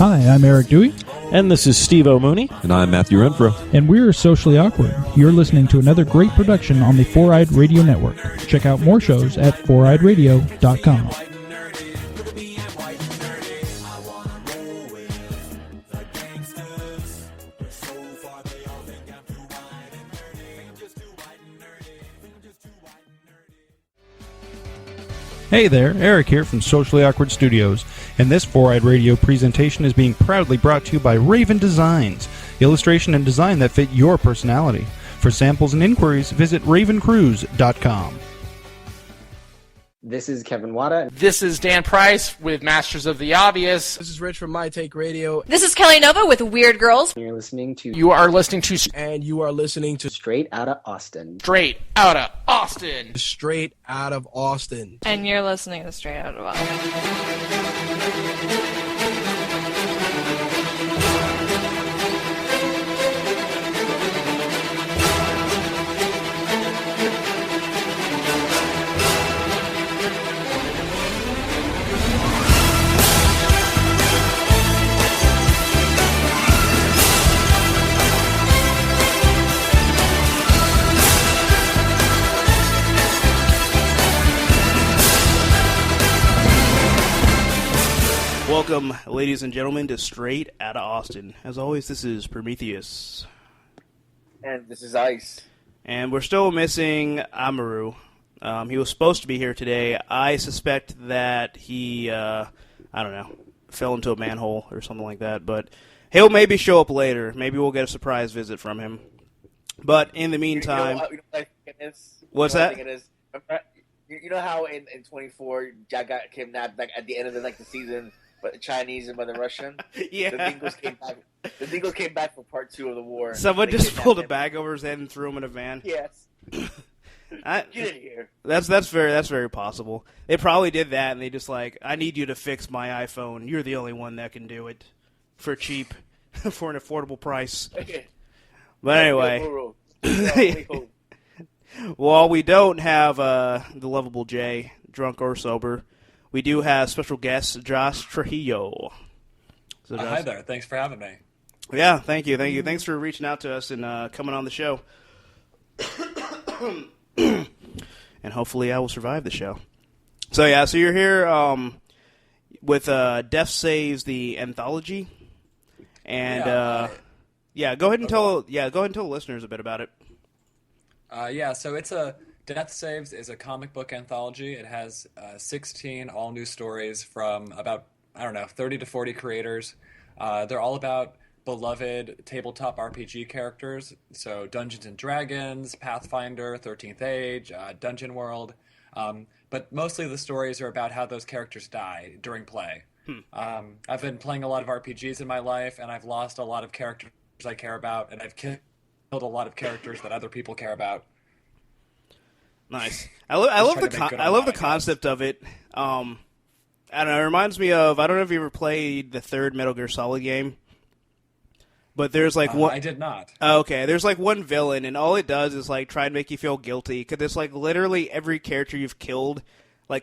Hi, I'm Eric Dewey. And this is Steve O'Mooney. And I'm Matthew Renfro. And we're Socially Awkward. You're listening to another great production on the Four-Eyed Radio Network. Check out more shows at foureyedradio.com. Hey there, Eric here from Socially Awkward Studios, and this Four-Eyed Radio presentation is being proudly brought to you by Raven Designs, illustration and design that fit your personality. For samples and inquiries, visit ravencruise.com. This is Kevin Wada. This is Dan Price with Masters of the Obvious. This is Rich from My Take Radio. This is Kelly Nova with Weird Girls. You're listening to... You are listening to... And you are listening to... Straight Outta Austin. Straight Outta Austin. Straight Out of Austin. And you're listening to Straight Outta Austin. Welcome, ladies and gentlemen, to Straight Outta Austin. As always, this is Prometheus. And this is Ice. And we're still missing Amaru. He was supposed to be here today. I suspect that he, fell into a manhole or something like that. But he'll maybe show up later. Maybe we'll get a surprise visit from him. But in the meantime... You know what I think it is? What's that? You know how in 24, Jack got kidnapped at the end of the season... But the Chinese and by the Russian, yeah. The Dingoes came back for part 2 of the war. Someone just pulled a bag over his head and threw him in a van. Yes. Get in here. That's very possible. They probably did that, and they just I need you to fix my iPhone. You're the only one that can do it for cheap, for an affordable price. Okay. But anyway, while we don't have the lovable Jay, drunk or sober. We do have special guest Josh Trujillo. So hi there. Thanks for having me. Yeah, thank you. Thanks for reaching out to us and coming on the show. And hopefully I will survive the show. So you're here with Death Saves the Anthology. And go ahead and tell the listeners a bit about it. So it's Death Saves is a comic book anthology. It has 16 all-new stories from about, 30 to 40 creators. They're all about beloved tabletop RPG characters, so Dungeons & Dragons, Pathfinder, 13th Age, Dungeon World. But mostly the stories are about how those characters die during play. I've been playing a lot of RPGs in my life, and I've lost a lot of characters I care about, and I've killed a lot of characters that other people care about. Nice. I love the concept of it. I don't know. It reminds me of, I don't know if you ever played the third Metal Gear Solid game, but there's one. I did not. Okay, there's one villain, and all it does is try and make you feel guilty because it's literally every character you've killed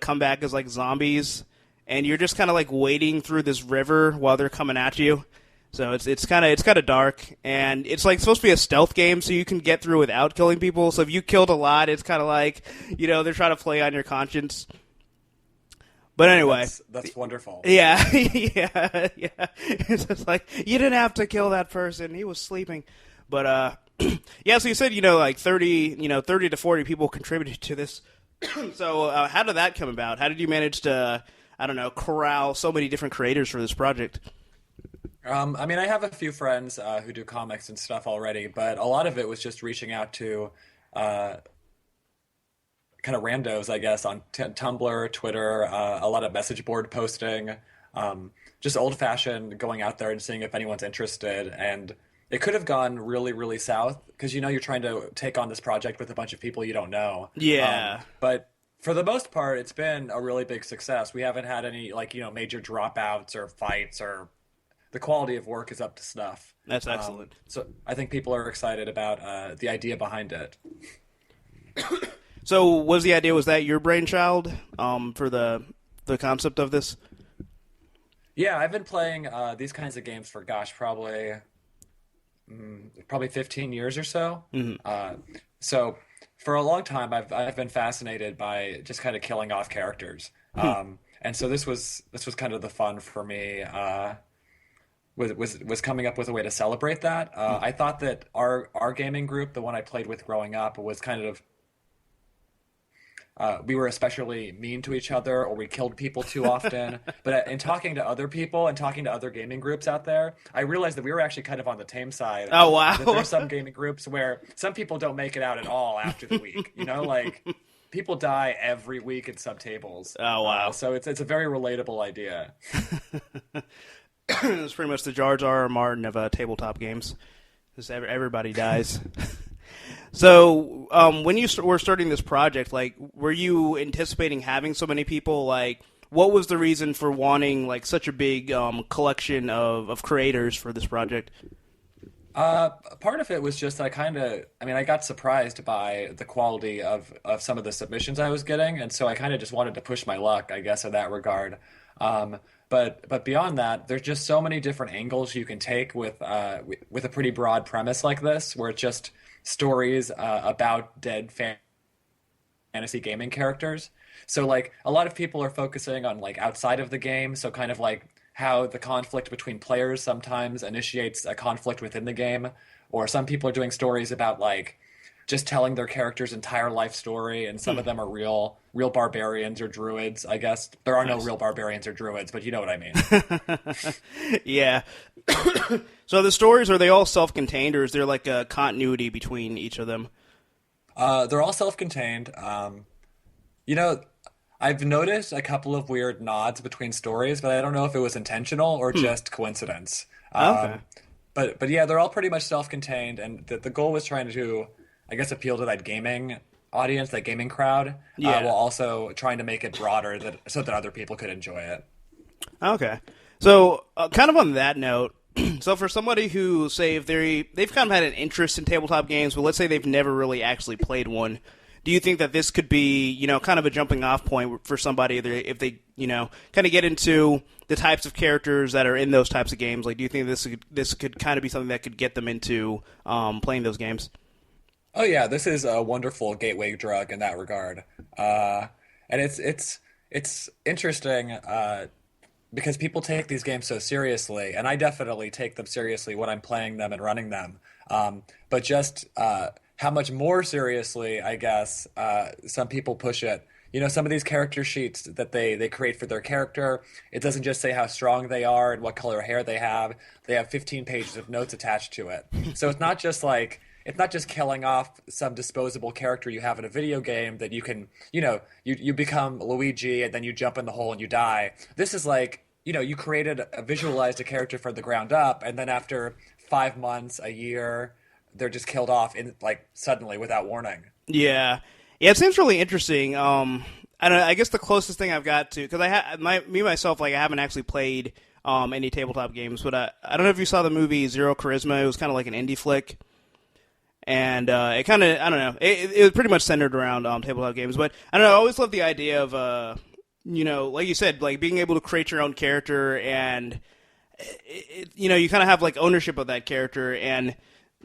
come back as zombies, and you're just kind of wading through this river while they're coming at you. So it's kind of dark, and it's supposed to be a stealth game, so you can get through without killing people. So if you killed a lot, it's kind of they're trying to play on your conscience. But anyway, that's wonderful. Yeah, yeah. It's just you didn't have to kill that person; he was sleeping. But yeah. So you said 30 to 40 people contributed to this. So how did that come about? How did you manage to corral so many different creators for this project? I have a few friends who do comics and stuff already, but a lot of it was just reaching out to kind of randos, I guess, on Tumblr, Twitter, a lot of message board posting, just old-fashioned going out there and seeing if anyone's interested. And it could have gone really, really south because, you're trying to take on this project with a bunch of people you don't know. Yeah. But for the most part, it's been a really big success. We haven't had any, major dropouts or fights or... The quality of work is up to snuff. That's excellent. So I think people are excited about the idea behind it. So was that your brainchild for the concept of this? Yeah, I've been playing these kinds of games for gosh, probably 15 years or so. So for a long time, I've been fascinated by just kind of killing off characters. And so this was kind of the fun for me. Was coming up with a way to celebrate that. I thought that our gaming group, the one I played with growing up, was kind of we were especially mean to each other, or we killed people too often. But in talking to other people and talking to other gaming groups out there, I realized that we were actually kind of on the tame side. Oh, wow. That there's some gaming groups where some people don't make it out at all after the week. Like people die every week at some tables. Oh, wow. So it's a very relatable idea. It's pretty much the Jar Jar Martin of tabletop games. Just everybody dies. So, when you were starting this project, like, were you anticipating having so many people? Like, what was the reason for wanting like such a big collection of creators for this project? Part of it was just I got surprised by the quality of some of the submissions I was getting, and so I kind of just wanted to push my luck, I guess, in that regard. But beyond that, there's just so many different angles you can take with a pretty broad premise like this, where it's just stories about dead fantasy gaming characters. So like a lot of people are focusing on like outside of the game, so kind of like how the conflict between players sometimes initiates a conflict within the game, or some people are doing stories about like just telling their character's entire life story, and some of them are real barbarians or druids. I guess there are no real barbarians or druids, but you know what I mean. Yeah. So the stories, are they all self-contained, or is there like a continuity between each of them? They're all self-contained. I've noticed a couple of weird nods between stories, but I don't know if it was intentional or just coincidence. Okay. But yeah, they're all pretty much self-contained, and the goal was trying to, I guess, appeal to that gaming audience, that gaming crowd, while also trying to make it broader so that other people could enjoy it. Okay. So, kind of on that note, so for somebody who, say, if they've kind of had an interest in tabletop games, but let's say they've never really actually played one, do you think that this could be, kind of a jumping off point for somebody if they, kind of get into the types of characters that are in those types of games? Like, do you think this could kind of be something that could get them into playing those games? Oh yeah, this is a wonderful gateway drug in that regard, and it's interesting because people take these games so seriously, and I definitely take them seriously when I'm playing them and running them. But just how much more seriously, I guess, some people push it. Some of these character sheets that they create for their character, it doesn't just say how strong they are and what color hair they have. They have 15 pages of notes attached to it. So it's not just killing off some disposable character you have in a video game that you can, you become Luigi and then you jump in the hole and you die. This is like, you visualized a character from the ground up, and then after 5 months, a year, they're just killed off suddenly without warning. Yeah. Yeah, it seems really interesting. I guess the closest thing I've got to, because I haven't actually played any tabletop games, but I don't know if you saw the movie Zero Charisma. It was kind of like an indie flick. And it kind of, I don't know, it was pretty much centered around tabletop games. But I don't know, I always love the idea of, like you said, like being able to create your own character, and, you kind of have like ownership of that character, and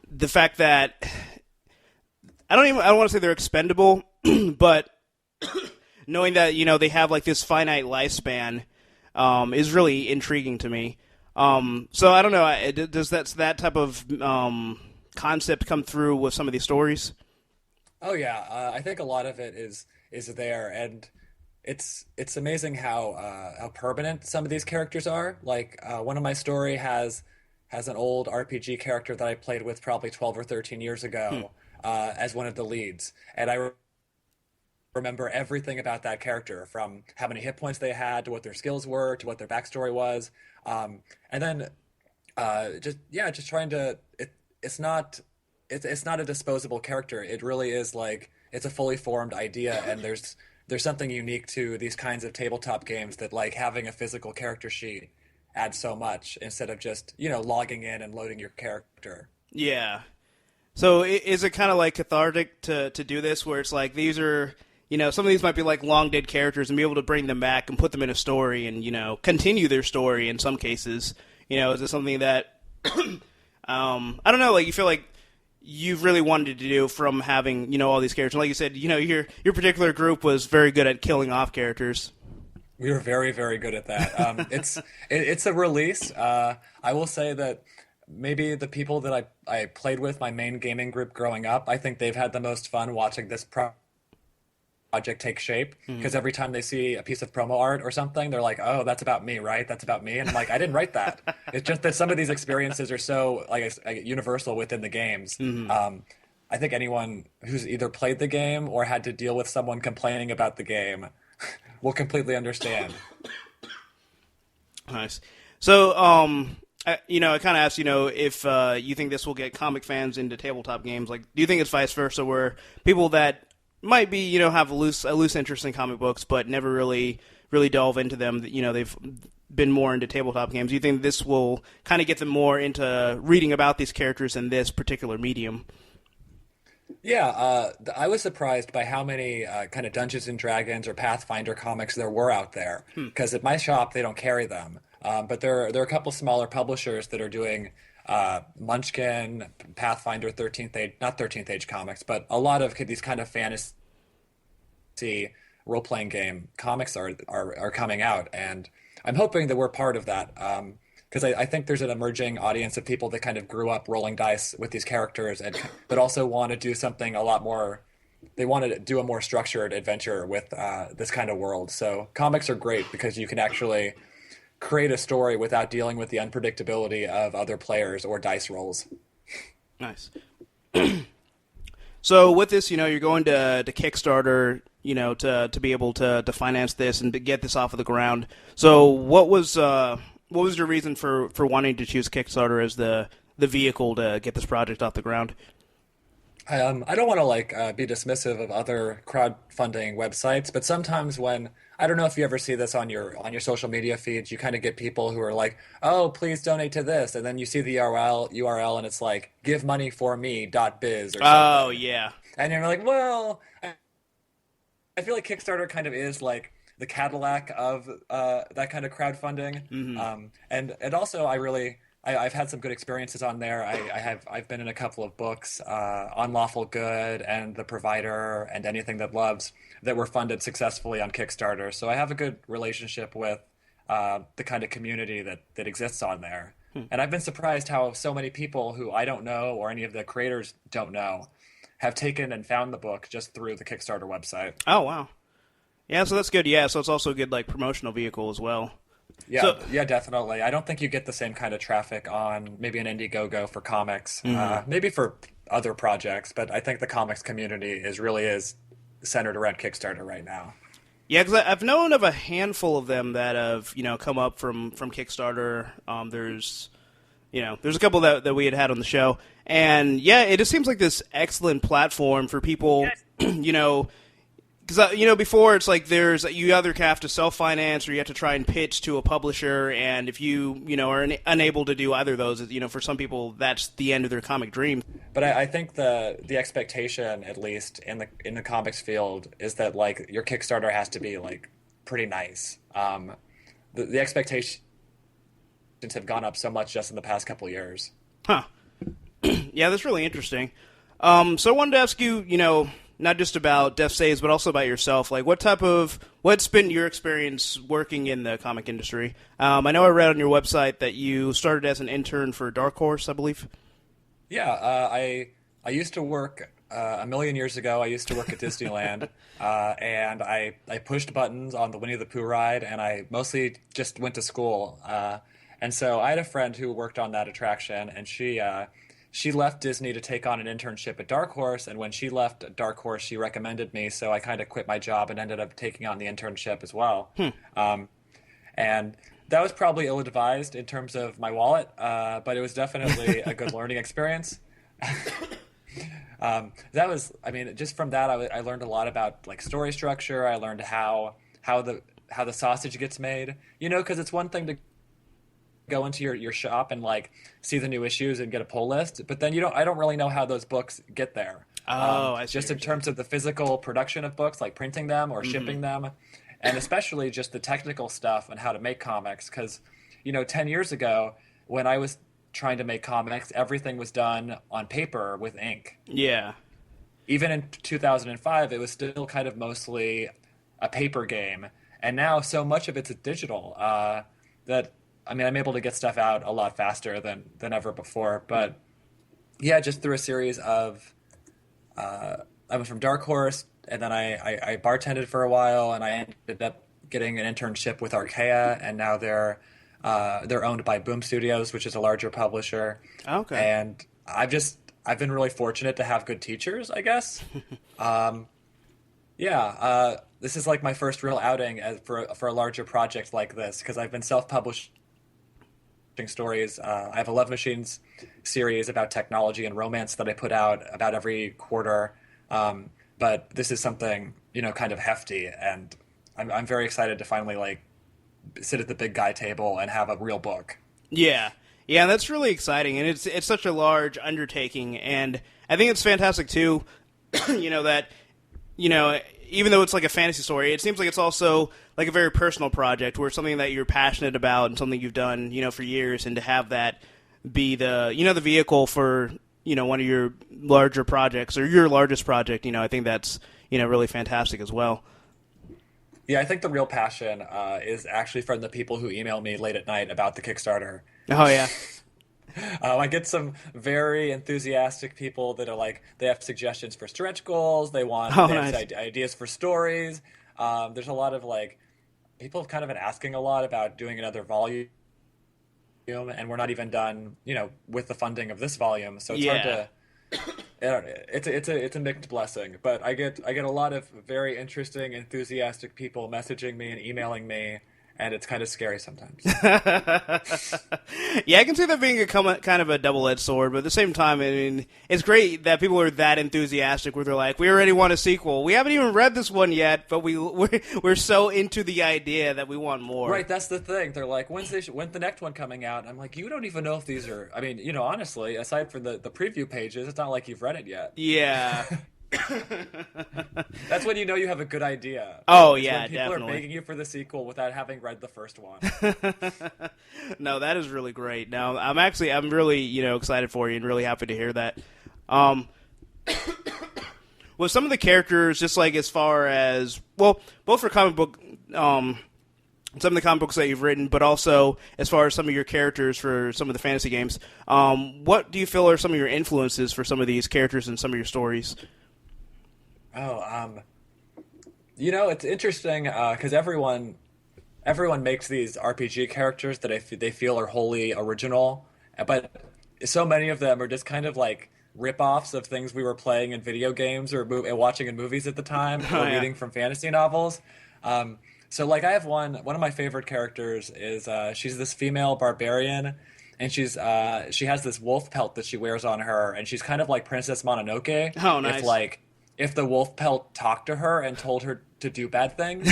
the fact that, I don't want to say they're expendable, but knowing that, they have like this finite lifespan is really intriguing to me. So I don't know, does that type of concept come through with some of these stories? Oh yeah, I think a lot of it is there, and it's amazing how permanent some of these characters are. Like one of my story has an old RPG character that I played with probably 12 or 13 years ago as one of the leads, and I remember everything about that character, from how many hit points they had to what their skills were to what their backstory was, and then just trying to. It's not a disposable character. It really is like it's a fully formed idea, and there's something unique to these kinds of tabletop games that like having a physical character sheet adds so much instead of just logging in and loading your character. Yeah. So is it kind of like cathartic to do this, where it's like these are some of these might be like long dead characters, and be able to bring them back and put them in a story and continue their story in some cases. Is it something that I don't know, like you feel like you've really wanted to do from having all these characters? Like you said, your particular group was very good at killing off characters. We were very, very good at that. It's a release. I will say that maybe the people that I played with, my main gaming group growing up, I think they've had the most fun watching this project take shape, because every time they see a piece of promo art or something, they're like, oh, that's about me, right? That's about me. And I'm like, I didn't write that. It's just that some of these experiences are so like universal within the games. I think anyone who's either played the game or had to deal with someone complaining about the game will completely understand. Nice. So, I kind of asked, if you think this will get comic fans into tabletop games. Like, do you think it's vice versa, where people that might be, have a loose interest in comic books, but never really delve into them, they've been more into tabletop games? Do you think this will kind of get them more into reading about these characters in this particular medium? Yeah, I was surprised by how many kind of Dungeons and Dragons or Pathfinder comics there were out there. Because at my shop, they don't carry them. But there are a couple smaller publishers that are doing Munchkin, Pathfinder, 13th Age, not 13th Age comics, but a lot of these kind of fantasy role-playing game comics are coming out. And I'm hoping that we're part of that. Because I think there's an emerging audience of people that kind of grew up rolling dice with these characters, but also want to do something a lot more. They want to do a more structured adventure with this kind of world. So comics are great because you can actually create a story without dealing with the unpredictability of other players or dice rolls. Nice. So with this, you're going to Kickstarter, to be able to finance this and to get this off of the ground. So what was your reason for wanting to choose Kickstarter as the vehicle to get this project off the ground? I don't want to be dismissive of other crowdfunding websites, but sometimes I don't know if you ever see this on your social media feeds, you kind of get people who are like, oh, please donate to this, and then you see the URL and it's like givemoneyforme.biz or something. Oh yeah, and you're like, well, I feel like Kickstarter kind of is like the Cadillac of that kind of crowdfunding. And also I've had some good experiences on there. I've been in a couple of books, Unlawful Good and The Provider and Anything That Loves, that were funded successfully on Kickstarter. So I have a good relationship with the kind of community that exists on there. And I've been surprised how so many people who I don't know or any of the creators don't know have taken and found the book just through the Kickstarter website. Oh, wow. Yeah, so that's good. Yeah, so it's also a good promotional vehicle as well. Yeah, yeah, definitely. I don't think you get the same kind of traffic on maybe an Indiegogo for comics, maybe for other projects, but I think the comics community is centered around Kickstarter right now. Yeah, because I've known of a handful of them that have come up from Kickstarter. There's a couple that we had on the show, and yeah, it just seems like this excellent platform for people, because before it's like you either have to self-finance or you have to try and pitch to a publisher, and if you are unable to do either of those, for some people that's the end of their comic dream. But I think the expectation, at least in the comics field, is that your Kickstarter has to be pretty nice. The expectations have gone up so much just in the past couple of years. Huh. Yeah, that's really interesting. So I wanted to ask you, not just about Death Saves, but also about yourself. What's been your experience working in the comic industry? I know I read on your website that you started as an intern for Dark Horse, I believe. Yeah, I used to work a million years ago. I used to work at Disneyland, and I pushed buttons on the Winnie the Pooh ride, and I mostly just went to school. And so I had a friend who worked on that attraction, and she left Disney to take on an internship at Dark Horse, and when she left Dark Horse, she recommended me, so I kind of quit my job and ended up taking on the internship as well. And that was probably ill-advised in terms of my wallet, but it was definitely a good learning experience. Just from that, I learned a lot about story structure. I learned how the sausage gets made, because it's one thing to go into your shop and see the new issues and get a pull list, but then I don't really know how those books get there. Oh, I see just what in you're terms of the physical production of books, like printing them or shipping them, and especially just the technical stuff and how to make comics. Because, 10 years ago, when I was trying to make comics, everything was done on paper with ink. Yeah. Even in 2005, it was still kind of mostly a paper game. And now so much of it's digital that, I'm able to get stuff out a lot faster than ever before. But yeah, just through a series of, I went from Dark Horse, and then I bartended for a while, and I ended up getting an internship with Archaea, and now they're owned by Boom Studios, which is a larger publisher. Okay. And I've been really fortunate to have good teachers, I guess. This is like my first real outing for a larger project like this, because I've been self-publishing stories. I have a Love Machines series about technology and romance that I put out about every quarter. But this is something, kind of hefty, and I'm very excited to finally sit at the big guy table and have a real book. Yeah. Yeah, that's really exciting, and it's such a large undertaking, and I think it's fantastic too, that, even though it's like a fantasy story, it seems like it's also like a very personal project, where it's something that you're passionate about and something you've done, for years, and to have that be the, the vehicle for, one of your larger projects, or your largest project, I think that's, really fantastic as well. Yeah, I think the real passion is actually from the people who email me late at night about the Kickstarter. Oh, yeah. I get some very enthusiastic people that are they have suggestions for stretch goals. They have ideas for stories. There's a lot of people have kind of been asking a lot about doing another volume, and we're not even done, with the funding of this volume. So it's hard to. It's a mixed blessing, but I get a lot of very interesting, enthusiastic people messaging me and emailing me, and it's kind of scary sometimes. Yeah, I can see that being a kind of a double-edged sword, but at the same time, it's great that people are that enthusiastic where they're like, we already want a sequel. We haven't even read this one yet, but we're so into the idea that we want more. Right, that's the thing. They're like, when's the next one coming out? I'm like, you don't even know if these are... honestly, aside from the preview pages, it's not like you've read it yet. Yeah. That's when you have a good idea. Oh, it's yeah, when people definitely. are begging you for the sequel without having read the first one. No, that is really great. Now, I'm really, excited for you and really happy to hear that. With some of the characters, just as far as, both for comic book, some of the comic books that you've written, but also as far as some of your characters for some of the fantasy games, what do you feel are some of your influences for some of these characters and some of your stories? It's interesting because everyone makes these RPG characters that they feel are wholly original, but so many of them are just kind of rip-offs of things we were playing in video games or watching in movies at the time, or reading from fantasy novels. So I have one of my favorite characters is she's this female barbarian, and she has this wolf pelt that she wears on her, and she's kind of like Princess Mononoke. Oh, nice. If the wolf pelt talked to her and told her to do bad things.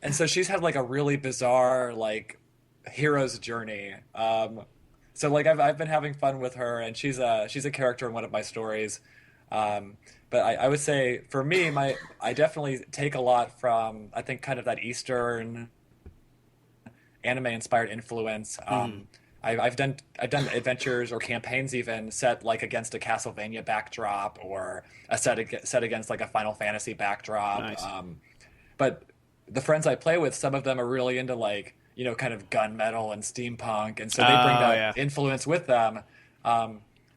And so she's had a really bizarre hero's journey. So I've been having fun with her, and she's a character in one of my stories. But I would say for me, I definitely take a lot from, I think, kind of that Eastern anime inspired influence. I've done adventures or campaigns even set against a Castlevania backdrop, or a set against a Final Fantasy backdrop. Nice. But the friends I play with, some of them are really into kind of gunmetal and steampunk, and so they bring that influence with them.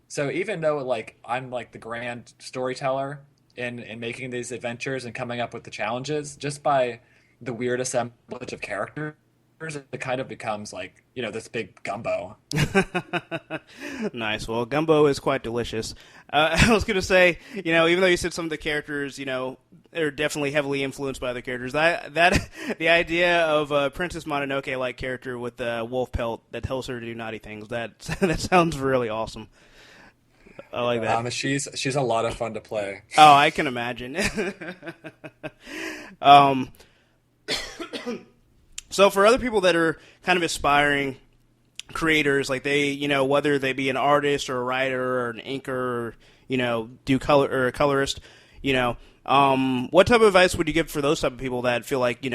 So even though I'm the grand storyteller in making these adventures and coming up with the challenges, just by the weird assemblage of characters, it kind of becomes this big gumbo. Nice. Well, gumbo is quite delicious. I was going to say, even though you said some of the characters, are definitely heavily influenced by other characters, that the idea of a Princess Mononoke-like character with a wolf pelt that tells her to do naughty things, that sounds really awesome. I like that. She's a lot of fun to play. Oh, I can imagine. So for other people that are kind of aspiring creators, like they, whether they be an artist or a writer or an inker or, do color or a colorist, what type of advice would you give for those type of people that feel like,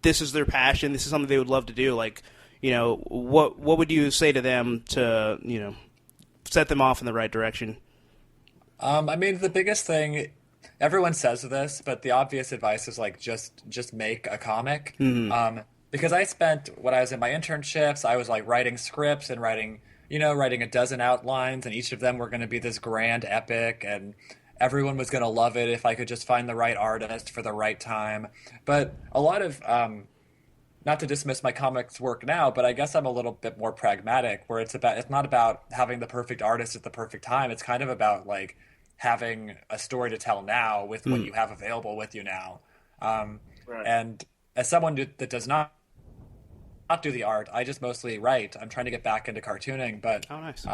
this is their passion, this is something they would love to do? Like, what would you say to them to, set them off in the right direction? I mean, the biggest thing, everyone says this, but the obvious advice is like just make a comic. Because I spent, when I was in my internships, I was like writing scripts and writing a dozen outlines, and each of them were going to be this grand epic, and everyone was going to love it if I could just find the right artist for the right time. But a lot of, not to dismiss my comics work now, but I guess I'm a little bit more pragmatic, where it's not about having the perfect artist at the perfect time. It's kind of about like having a story to tell now with what you have available with you now. Right. And as someone that does not do the art, I just mostly write. I'm trying to get back into cartooning, but Oh, nice.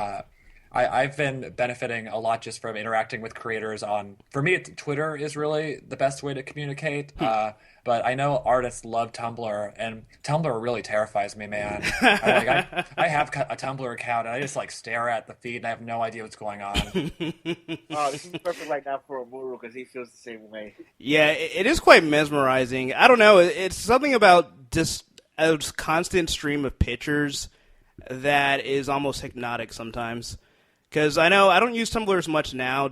I've been benefiting a lot just from interacting with creators on. For me, Twitter is really the best way to communicate. But I know artists love Tumblr, and Tumblr really terrifies me, man. I have a Tumblr account, and I just like stare at the feed, and I have no idea what's going on. Oh, this is perfect right now for Amuru because he feels the same way. Yeah, it is quite mesmerizing. I don't know. It's something about just a constant stream of pictures that is almost hypnotic sometimes. Because I know I don't use Tumblr as much now.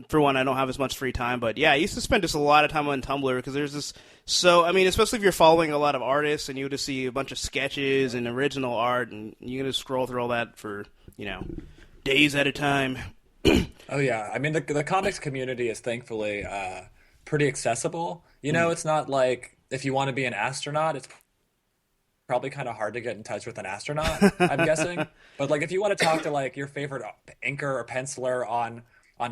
For one, I don't have as much free time. But yeah, I used to spend just a lot of time on Tumblr because there's this. So I mean, especially if you're following a lot of artists and you just see a bunch of sketches and original art, and you're gonna scroll through all that for days at a time. Oh yeah, I mean the comics community is thankfully pretty accessible. It's not like if you want to be an astronaut, it's probably kind of hard to get in touch with an astronaut, I'm guessing. But like if you want to talk to like your favorite inker or penciler on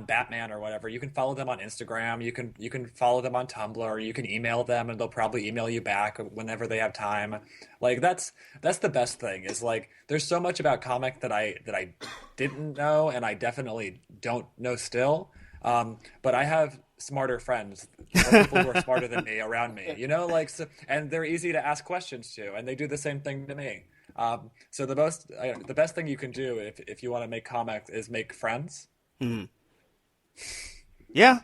Batman or whatever, you can follow them on Instagram, you can follow them on Tumblr, or you can email them and they'll probably email you back whenever they have time. Like that's the best thing, is like there's so much about comic that I didn't know, and I definitely don't know still. But I have smarter friends, or people who are smarter than me around me, and they're easy to ask questions to, and they do the same thing to me. So the best thing you can do if you want to make comics is make friends. Yeah,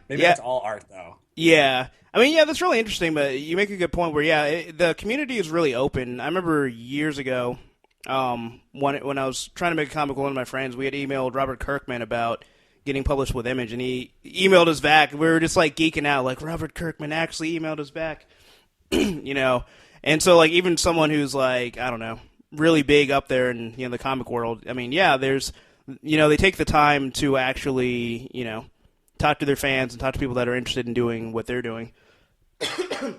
Maybe yeah. that's all art though. Yeah. I mean, yeah, that's really interesting, but you make a good point where, the community is really open. I remember years ago, when I was trying to make a comic with one of my friends, we had emailed Robert Kirkman about getting published with Image, and he emailed us back. We were just like geeking out, like Robert Kirkman actually emailed us back, And so like even someone who's like, I don't know, really big up there in the comic world. I mean, yeah, there's they take the time to actually talk to their fans and talk to people that are interested in doing what they're doing.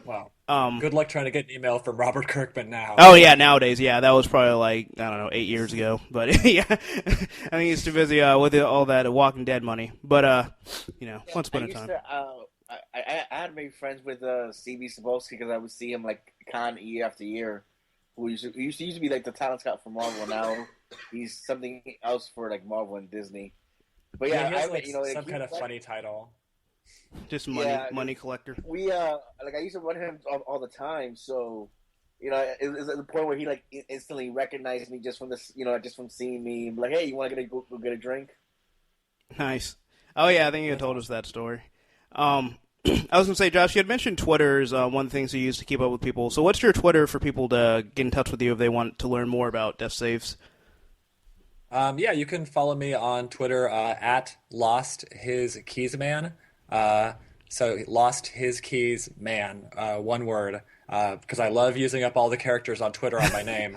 Wow. Good luck trying to get an email from Robert Kirkman now. Oh yeah, nowadays, yeah, that was probably like I don't know, 8 years ago. But yeah, I think he's too busy with all that Walking Dead money. But once upon a time. I had made friends with C.B. Cebulski because I would see him like con year after year. Who used to be like the talent scout for Marvel. Now he's something else for like Marvel and Disney. But yeah, he has, like, some kind of funny title. Just money collector. We I used to run him all the time, so it was at the point where he like instantly recognized me just from this, just from seeing me. Like, hey, you want to go get a drink? Nice. Oh yeah, I think you had told us that story. I was gonna say, Josh, you had mentioned Twitter is one of the things you use to keep up with people. So, what's your Twitter for people to get in touch with you if they want to learn more about Death Saves? Yeah, you can follow me on Twitter at Lost His Keys Man. So Lost His Keys Man, one word, because I love using up all the characters on Twitter on my name.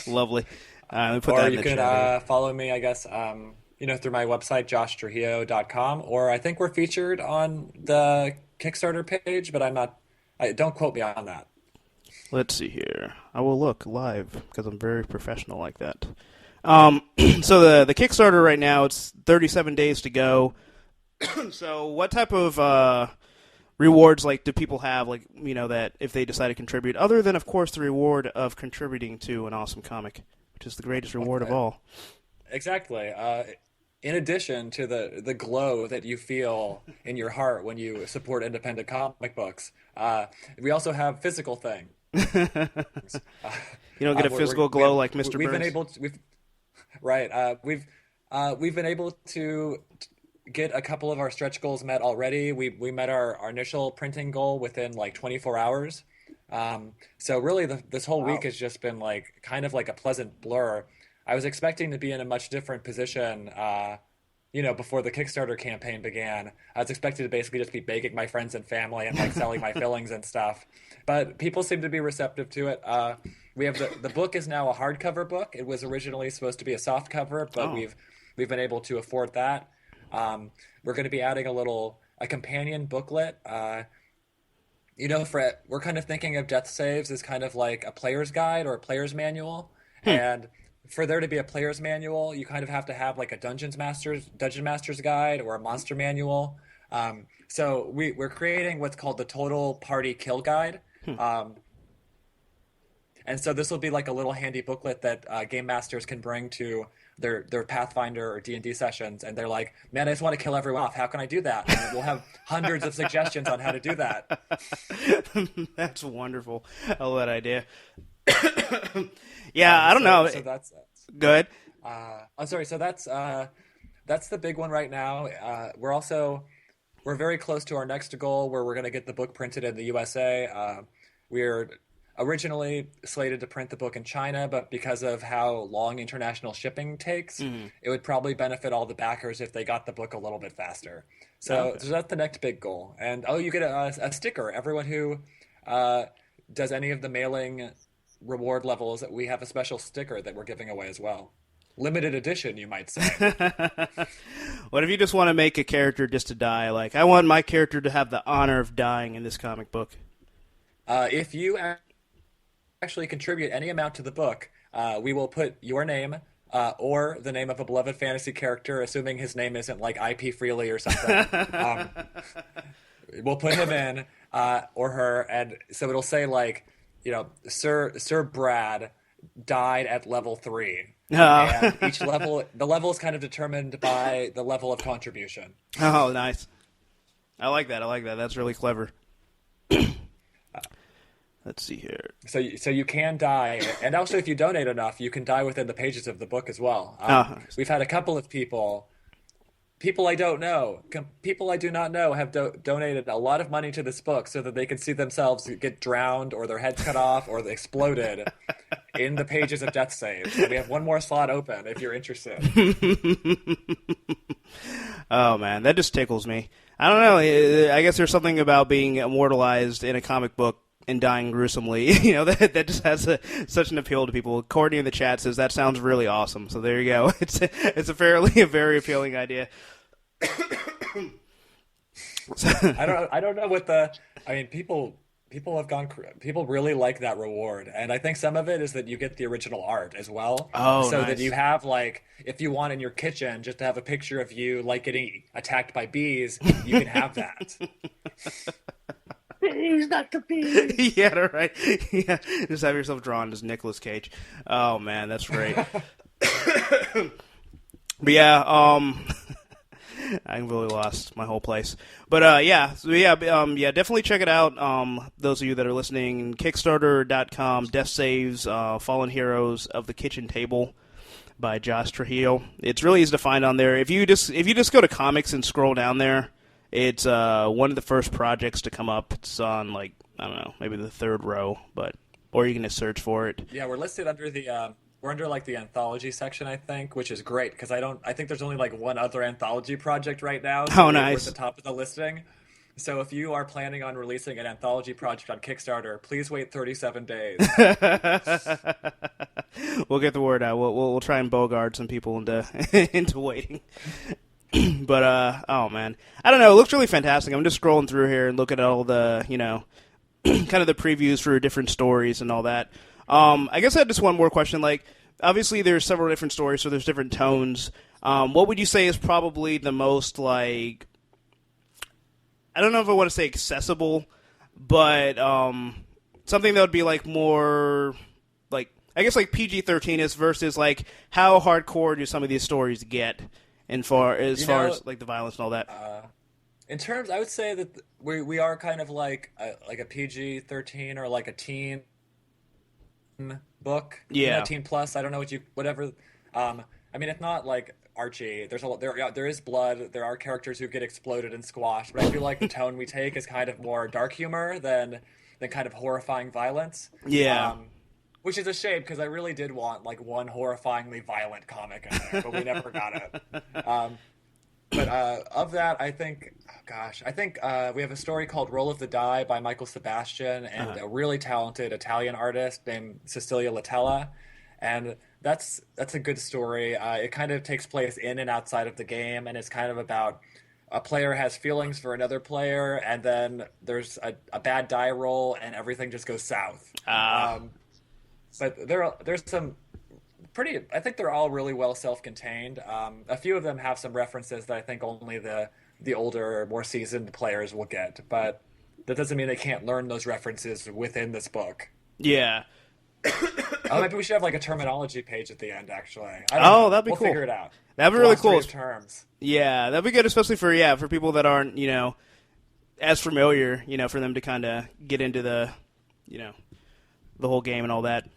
Lovely. Let me put Or that in you the can chat. follow me, I guess, through my website, joshtrujillo.com, or I think we're featured on the Kickstarter page, but don't quote me on that. Let's see here. I will look live because I'm very professional like that. So the Kickstarter right now, it's 37 days to go. So what type of rewards do people have that if they decide to contribute, other than of course the reward of contributing to an awesome comic, which is the greatest reward of all? Exactly. In addition to the glow that you feel in your heart when you support independent comic books, we also have physical things. You don't get a physical glow like Mr. We've been Burns? able to, right. We've been able to get a couple of our stretch goals met already. We met our initial printing goal within like 24 hours. So really, this whole week has just been like kind of like a pleasant blur. I was expecting to be in a much different position, before the Kickstarter campaign began. I was expecting to basically just be begging my friends and family and like selling my fillings and stuff. But people seem to be receptive to it. We have the book is now a hardcover book. It was originally supposed to be a soft cover, but we've been able to afford that. We're going to be adding a companion booklet. We're kind of thinking of Death Saves as kind of like a player's guide or a player's manual. And for there to be a player's manual, you kind of have to have like a dungeon master's guide or a monster manual. So we're creating what's called the Total Party Kill Guide. And so this will be like a little handy booklet that game masters can bring to their Pathfinder or D&D sessions, and they're like, man, I just want to kill everyone off. How can I do that? And we'll have hundreds of suggestions on how to do that. That's wonderful. I love that idea. Yeah, I don't know. So that's good. I'm sorry. So that's the big one right now. We're very close to our next goal, where we're going to get the book printed in the USA. We're originally slated to print the book in China, but because of how long international shipping takes, it would probably benefit all the backers if they got the book a little bit faster. So that's the next big goal. And you get a sticker. Everyone who does any of the mailing reward levels, we have a special sticker that we're giving away as well. Limited edition, you might say. What if you just want to make a character just to die? Like, I want my character to have the honor of dying in this comic book. If you actually contribute any amount to the book, we will put your name or the name of a beloved fantasy character, assuming his name isn't like IP Freely or something. We'll put him in, or her, and so it'll say like, Sir Brad died at level 3. And each level, the level is kind of determined by the level of contribution. Oh, nice. I like that. That's really clever. Let's see here. So you can die, and also if you donate enough, you can die within the pages of the book as well. We've had a couple of people I don't know, people I do not know have donated a lot of money to this book so that they can see themselves get drowned or their heads cut off or exploded in the pages of Death Saves. So we have one more slot open if you're interested. Oh, man, that just tickles me. I don't know. I guess there's something about being immortalized in a comic book and dying gruesomely, that just has such an appeal to people. Courtney in the chat says that sounds really awesome. So there you go. It's a very appealing idea. I don't know what people really like that reward, and I think some of it is that you get the original art as well. Oh, so nice. that you have like, if you want in your kitchen just to have a picture of you like getting attacked by bees, you can have that. Bees, not the bees. Yeah, right. Yeah, just have yourself drawn as Nicolas Cage. Oh man, that's great. But yeah, I really lost my whole place. But definitely check it out. Those of you that are listening, Kickstarter.com, Death Saves, Fallen Heroes of the Kitchen Table by Josh Trujillo. It's really easy to find on there. If you just go to comics and scroll down there, it's one of the first projects to come up. It's on like, I don't know, maybe the third row, or you can just search for it. Yeah, we're listed under we're under like the anthology section, I think, which is great because I think there's only like one other anthology project right now. So oh, nice. We're at the top of the listing. So if you are planning on releasing an anthology project on Kickstarter, please wait 37 days. We'll get the word out. We'll try and bogart some people into waiting. But oh man, I don't know. It looks really fantastic. I'm just scrolling through here and looking at all the kind of the previews for different stories and all that. I guess I had just one more question. Like, obviously, there's several different stories, so there's different tones. What would you say is probably the most like? I don't know if I want to say accessible, but something that would be like more like, I guess like PG-13 is versus like how hardcore do some of these stories get, as far as like the violence and all that. In terms, I would say that we are kind of like a PG-13 or like a teen book. Yeah. Teen plus. I don't know whatever. I mean, it's not like Archie. There is blood. There are characters who get exploded and squashed, but I feel like the tone we take is kind of more dark humor than kind of horrifying violence. Yeah. Which is a shame because I really did want like one horrifyingly violent comic in there, but we never got it. But of that, I think we have a story called Roll of the Die by Michael Sebastian and a really talented Italian artist named Cecilia Latella. And that's a good story. It kind of takes place in and outside of the game, and it's kind of about a player has feelings for another player, and then there's a bad die roll, and everything just goes south. But there's some pretty. I think they're all really well self-contained. A few of them have some references that I think only the older, more seasoned players will get, but that doesn't mean they can't learn those references within this book. Yeah. Maybe we should have like a terminology page at the end. Actually, I don't know. That'd be we'll cool. Figure it out. That'd be really Glossary cool. of terms. Yeah, that'd be good, especially for people that aren't as familiar. For them to kind of get into the the whole game and all that.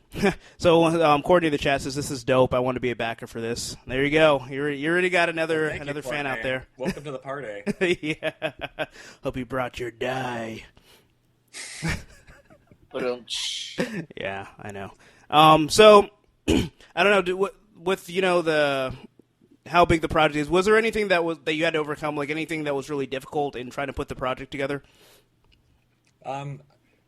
So Courtney in the chat says, "This is dope. I want to be a backer for this." There you go. You already got another fan out there. Welcome to the party. Yeah. Hope you brought your die. Yeah, I know. So I don't know. With how big the project is, was there anything that you had to overcome? Like anything that was really difficult in trying to put the project together?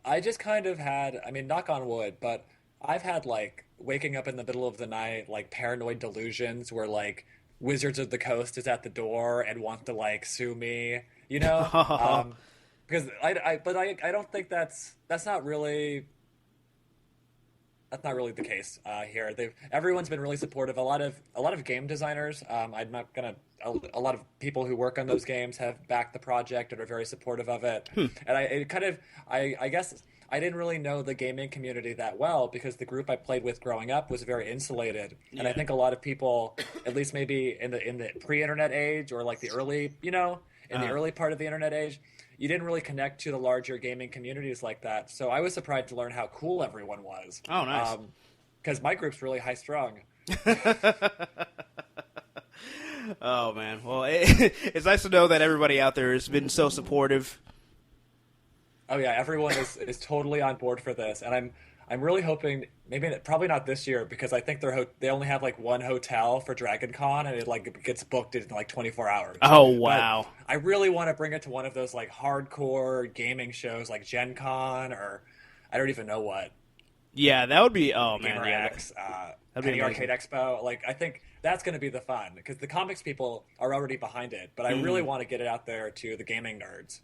I just kind of had. I mean, knock on wood, but I've had like waking up in the middle of the night, like paranoid delusions where like Wizards of the Coast is at the door and wants to like sue me, because I don't think that's not really the case here. Everyone's been really supportive. A lot of game designers. A lot of people who work on those games have backed the project and are very supportive of it. And I guess I didn't really know the gaming community that well because the group I played with growing up was very insulated. Yeah. And I think a lot of people, at least maybe in the pre-internet age or like the early, the early part of the internet age, you didn't really connect to the larger gaming communities like that. So I was surprised to learn how cool everyone was. Oh, nice. Because my group's really high-strung. Oh, man. Well, it's nice to know that everybody out there has been so supportive. Oh, yeah. Everyone is totally on board for this. And I'm really hoping, probably not this year, because I think they only have like one hotel for Dragon Con, and it like gets booked in like 24 hours. Oh, wow. But I really want to bring it to one of those like hardcore gaming shows like Gen Con or I don't even know what. Yeah, that would be, Gamer X, Penny Arcade Expo. Like, I think that's going to be the fun, because the comics people are already behind it, but I really want to get it out there to the gaming nerds.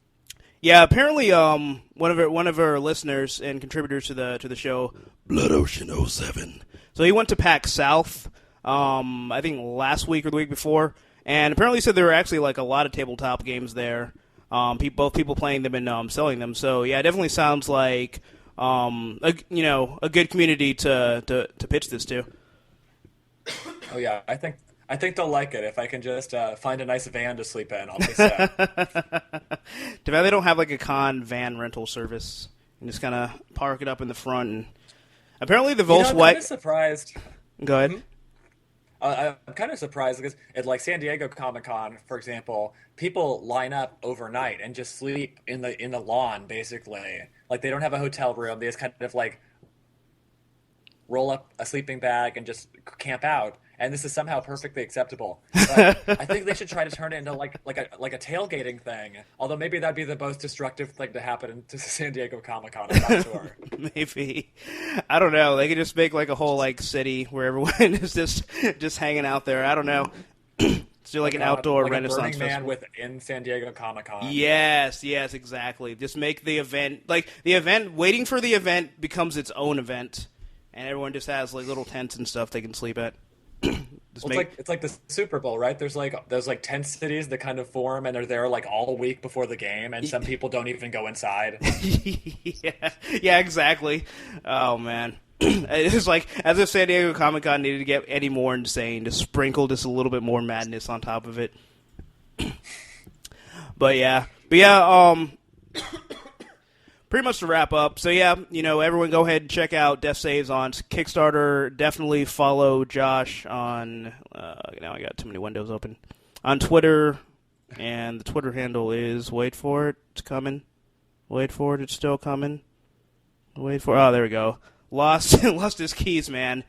Yeah, apparently one of our listeners and contributors to the show, Blood Ocean 07. So he went to PAX South, I think last week or the week before, and apparently said there were actually like a lot of tabletop games there. Both people playing them and selling them. So yeah, it definitely sounds like a good community to pitch this to. Oh yeah, I think they'll like it if I can just find a nice van to sleep in. I'll be set. Too bad they don't have like a con van rental service and just kind of park it up in the front. And apparently the Volkswagen. I'm kind of surprised. Go ahead. Mm-hmm. I'm kind of surprised because at like San Diego Comic-Con, for example, people line up overnight and just sleep in the lawn basically. Like they don't have a hotel room; they just kind of like roll up a sleeping bag and just camp out. And this is somehow perfectly acceptable. But I think they should try to turn it into like a tailgating thing. Although maybe that'd be the most destructive thing to happen to San Diego Comic-Con. I'm not sure. Maybe. I don't know. They could just make like a whole like city where everyone is just hanging out there. I don't know. It's like an outdoor like Renaissance a Burning Man festival. within San Diego Comic-Con. Yes, exactly. Just make the event waiting for the event becomes its own event, and everyone just has like little tents and stuff they can sleep at. It's like the Super Bowl, right? There's like 10 cities that kind of form and are there like all week before the game, and some people don't even go inside. yeah, exactly. Oh man, it's like as if San Diego Comic-Con needed to get any more insane to sprinkle just a little bit more madness on top of it. But yeah. pretty much to wrap up. So yeah, everyone go ahead and check out Death Saves on Kickstarter. Definitely follow Josh on, now I got too many windows open, on Twitter, and the Twitter handle is, wait for it, it's coming. Wait for it, it's still coming. Wait for, oh, there we go. Lost his keys, man,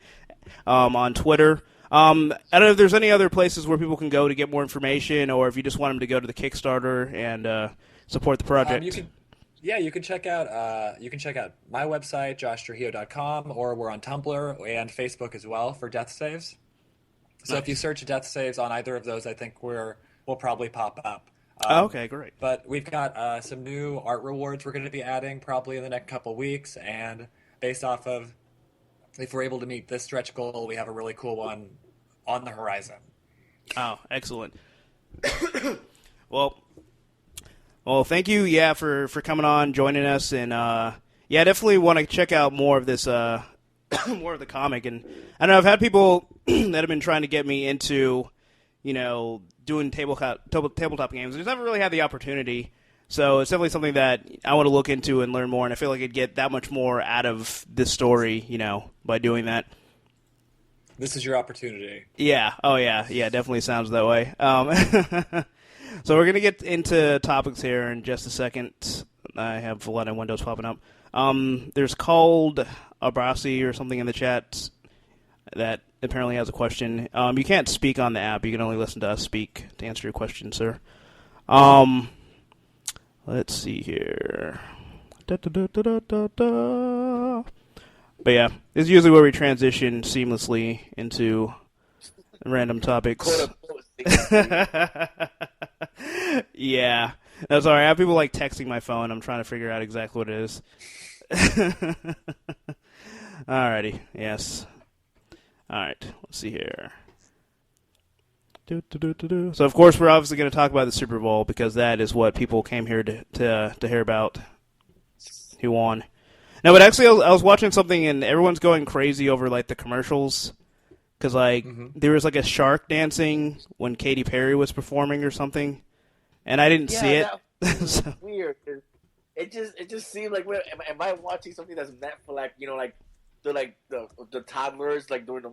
on Twitter. I don't know if there's any other places where people can go to get more information, or if you just want them to go to the Kickstarter and support the project. You can check out my website, joshtrujillo.com, or we're on Tumblr and Facebook as well for Death Saves. So if you search Death Saves on either of those, I think we'll probably pop up. Okay, great. But we've got some new art rewards we're going to be adding probably in the next couple weeks, and based off of if we're able to meet this stretch goal, we have a really cool one on the horizon. Oh, excellent. Well, thank you, for coming on, joining us, and definitely want to check out more of this, more of the comic. And I don't know, I've had people that have been trying to get me into, doing tabletop games. I just haven't really had the opportunity. So it's definitely something that I want to look into and learn more, and I feel like I'd get that much more out of this story, by doing that. This is your opportunity. Yeah. Oh, yeah. Yeah, definitely sounds that way. So we're going to get into topics here in just a second. I have a lot of windows popping up. There's called Abrasi or something in the chat that apparently has a question. You can't speak on the app. You can only listen to us speak to answer your question, sir. Let's see here. But yeah, this is usually where we transition seamlessly into random topics. Yeah. No, sorry, I have people texting my phone. I'm trying to figure out exactly what it is. Alrighty, yes. Alright, let's see here. So, of course, we're obviously going to talk about the Super Bowl because that is what people came here to hear about. Who won? No, but actually, I was watching something and everyone's going crazy over the commercials because there was a shark dancing when Katy Perry was performing or something, and I didn't see it. So. Weird. It just seemed like, am I watching something that's meant for the toddlers during the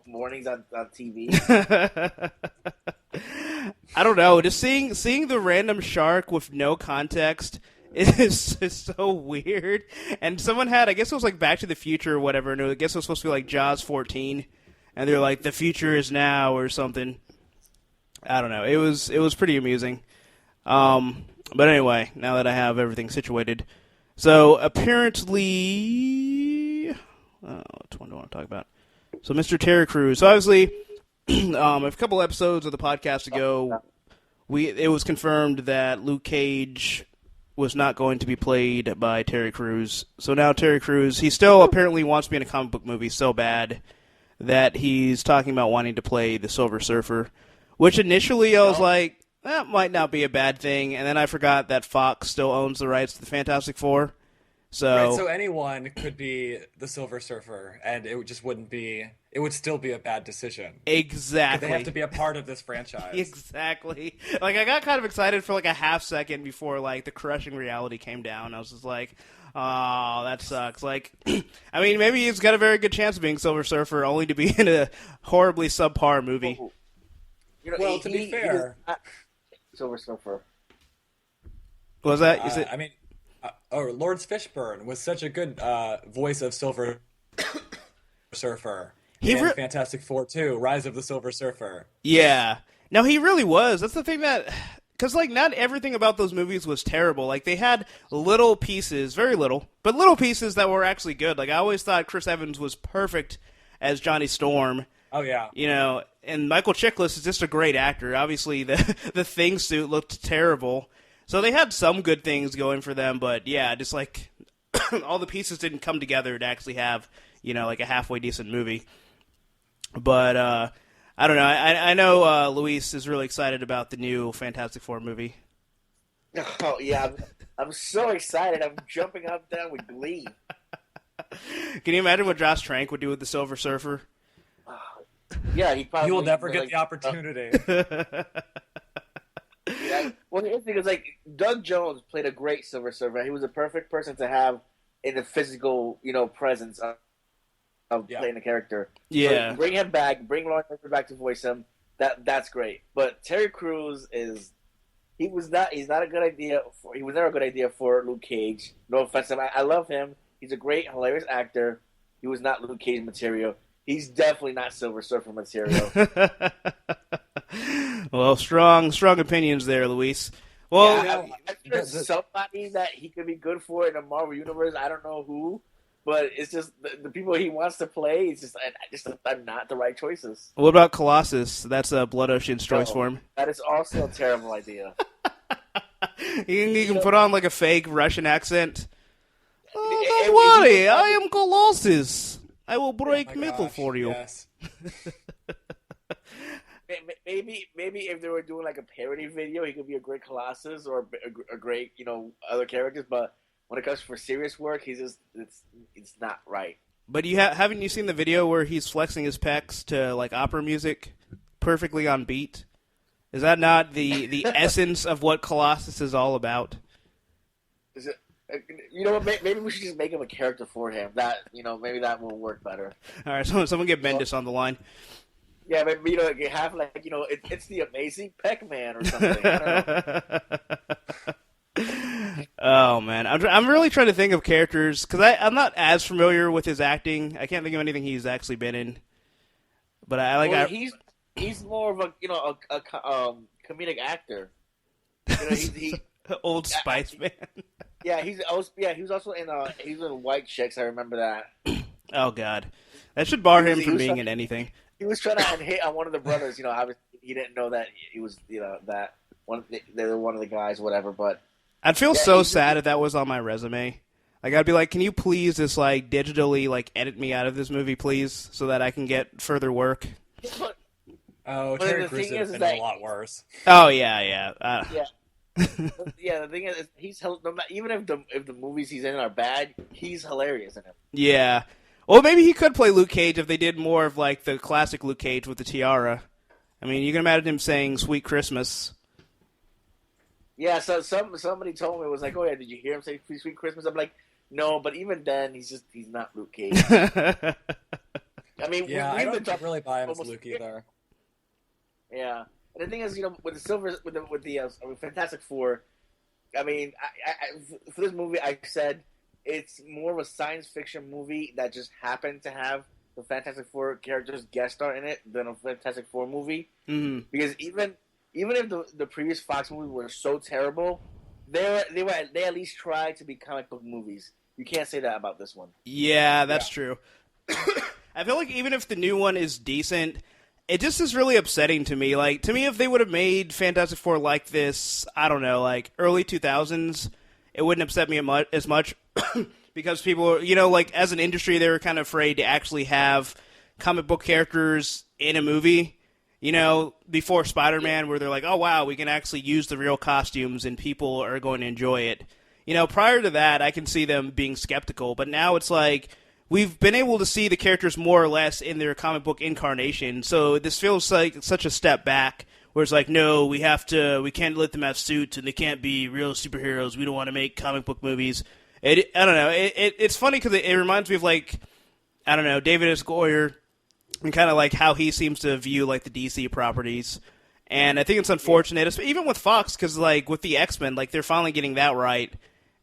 mornings on TV? I don't know. Just seeing the random shark with no context is so weird. And someone had, I guess it was Back to the Future or whatever, and I guess it was supposed to be Jaws 14, and they're the future is now or something. I don't know. It was pretty amusing. But anyway, now that I have everything situated, so apparently, which one do I want to talk about? So Mr. Terry Crews. So obviously, a couple episodes of the podcast ago, it was confirmed that Luke Cage was not going to be played by Terry Crews. So now Terry Crews, he still apparently wants to be in a comic book movie so bad that he's talking about wanting to play the Silver Surfer, which initially I was like, that might not be a bad thing, and then I forgot that Fox still owns the rights to the Fantastic Four. So anyone could be the Silver Surfer, and it would still be a bad decision. Exactly. They have to be a part of this franchise. Exactly. I got kind of excited for a half second before the crushing reality came down. I was just like, oh, that sucks. I mean, maybe he's got a very good chance of being Silver Surfer, only to be in a horribly subpar movie. To be fair, Silver Surfer. What was that? Is it? I mean, Lawrence Fishburne was such a good voice of Silver Surfer. Fantastic Four 2, Rise of the Silver Surfer. Yeah. No, he really was. That's the thing that... Because, not everything about those movies was terrible. They had little pieces, very little, but little pieces that were actually good. I always thought Chris Evans was perfect as Johnny Storm. Oh, yeah. And Michael Chiklis is just a great actor. Obviously, the Thing suit looked terrible. So they had some good things going for them, but yeah, just all the pieces didn't come together to actually have, a halfway decent movie. But I don't know. I know Luis is really excited about the new Fantastic Four movie. Oh yeah, I'm so excited. I'm jumping up and down with glee. Can you imagine what Josh Trank would do with the Silver Surfer? Yeah, he probably. You will never get the opportunity. Yeah, Well, the thing is, like, Doug Jones played a great Silver Surfer. He was a perfect person to have in the physical, presence of playing the character. Yeah. So bring him back. Bring Lawrence Fishburne back to voice him. That's great. But Terry Crews he's not a good idea. He was never a good idea for Luke Cage. No offense to him. I love him. He's a great, hilarious actor. He was not Luke Cage material. He's definitely not Silver Surfer material. Well, strong opinions there, Luis. Well, Yeah, there's somebody that he could be good for in the Marvel universe. I don't know who, but it's just the people he wants to play. It's just not the right choices. what about Colossus? That's Blood Ocean's choice for him. That is also a terrible idea. He can put on like a fake Russian accent. Oh, Hey, don't worry, I am Colossus. I will break Oh my metal gosh, for you. Yes. Maybe if they were doing like a parody video, he could be a great Colossus or a great other characters. But when it comes for serious work, it's not right. But haven't you seen the video where he's flexing his pecs to like opera music, perfectly on beat? Is that not the essence of what Colossus is all about? Is it? You know what? Maybe we should just make him a character for him. That maybe that will work better. All right, someone get Bendis on the line. Yeah, but you have it's the Amazing Peck-Man or something. I don't know. Oh man, I'm really trying to think of characters because I'm not as familiar with his acting. I can't think of anything he's actually been in. But he's more of a comedic actor. He Old Spice Man. Yeah, he was also in White Chicks. I remember that. Oh God, that should bar him He from was being trying- in anything. He was trying to hit on one of the brothers. Obviously he didn't know that he was that one. They were one of the guys, whatever. But I'd feel so sad if that was on my resume. Like I'd be like, can you please just like digitally like edit me out of this movie, please, so that I can get further work. but, Oh, But Terry the Crews thing has is been that- a lot worse. Oh yeah. yeah, the thing is, even if the movies he's in are bad, he's hilarious in them. Yeah. Well, maybe he could play Luke Cage if they did more of like the classic Luke Cage with the tiara. I mean, you can imagine him saying "Sweet Christmas." Yeah, so somebody told me, it was like, oh yeah, did you hear him say "Sweet Christmas"? I'm like, no, but even then, he's not Luke Cage. I mean, Yeah, I we've been don't talking really buy him as almost- Luke either. Yeah, and the thing is, with the Fantastic Four, I mean, for this movie, I said it's more of a science fiction movie that just happened to have the Fantastic Four characters guest star in it than a Fantastic Four movie. Mm. Because even if the previous Fox movies were so terrible, they at least tried to be comic book movies. You can't say that about this one. Yeah, that's true. I feel like even if the new one is decent, it just is really upsetting to me. Like, to me, if they would have made Fantastic Four like this, I don't know, like early 2000s, it wouldn't upset me as much because people, like as an industry, they were kind of afraid to actually have comic book characters in a movie. Before Spider-Man, where they're like, oh, wow, we can actually use the real costumes and people are going to enjoy it. Prior to that, I can see them being skeptical, but now it's like we've been able to see the characters more or less in their comic book incarnation, so this feels like such a step back, where it's like, no, we can't let them have suits and they can't be real superheroes. We don't want to make comic book movies. I don't know. It's funny because it reminds me of, like, I don't know, David S. Goyer, and kind of like how he seems to view like the DC properties. And I think it's unfortunate, even with Fox, because like with the X-Men, like they're finally getting that right,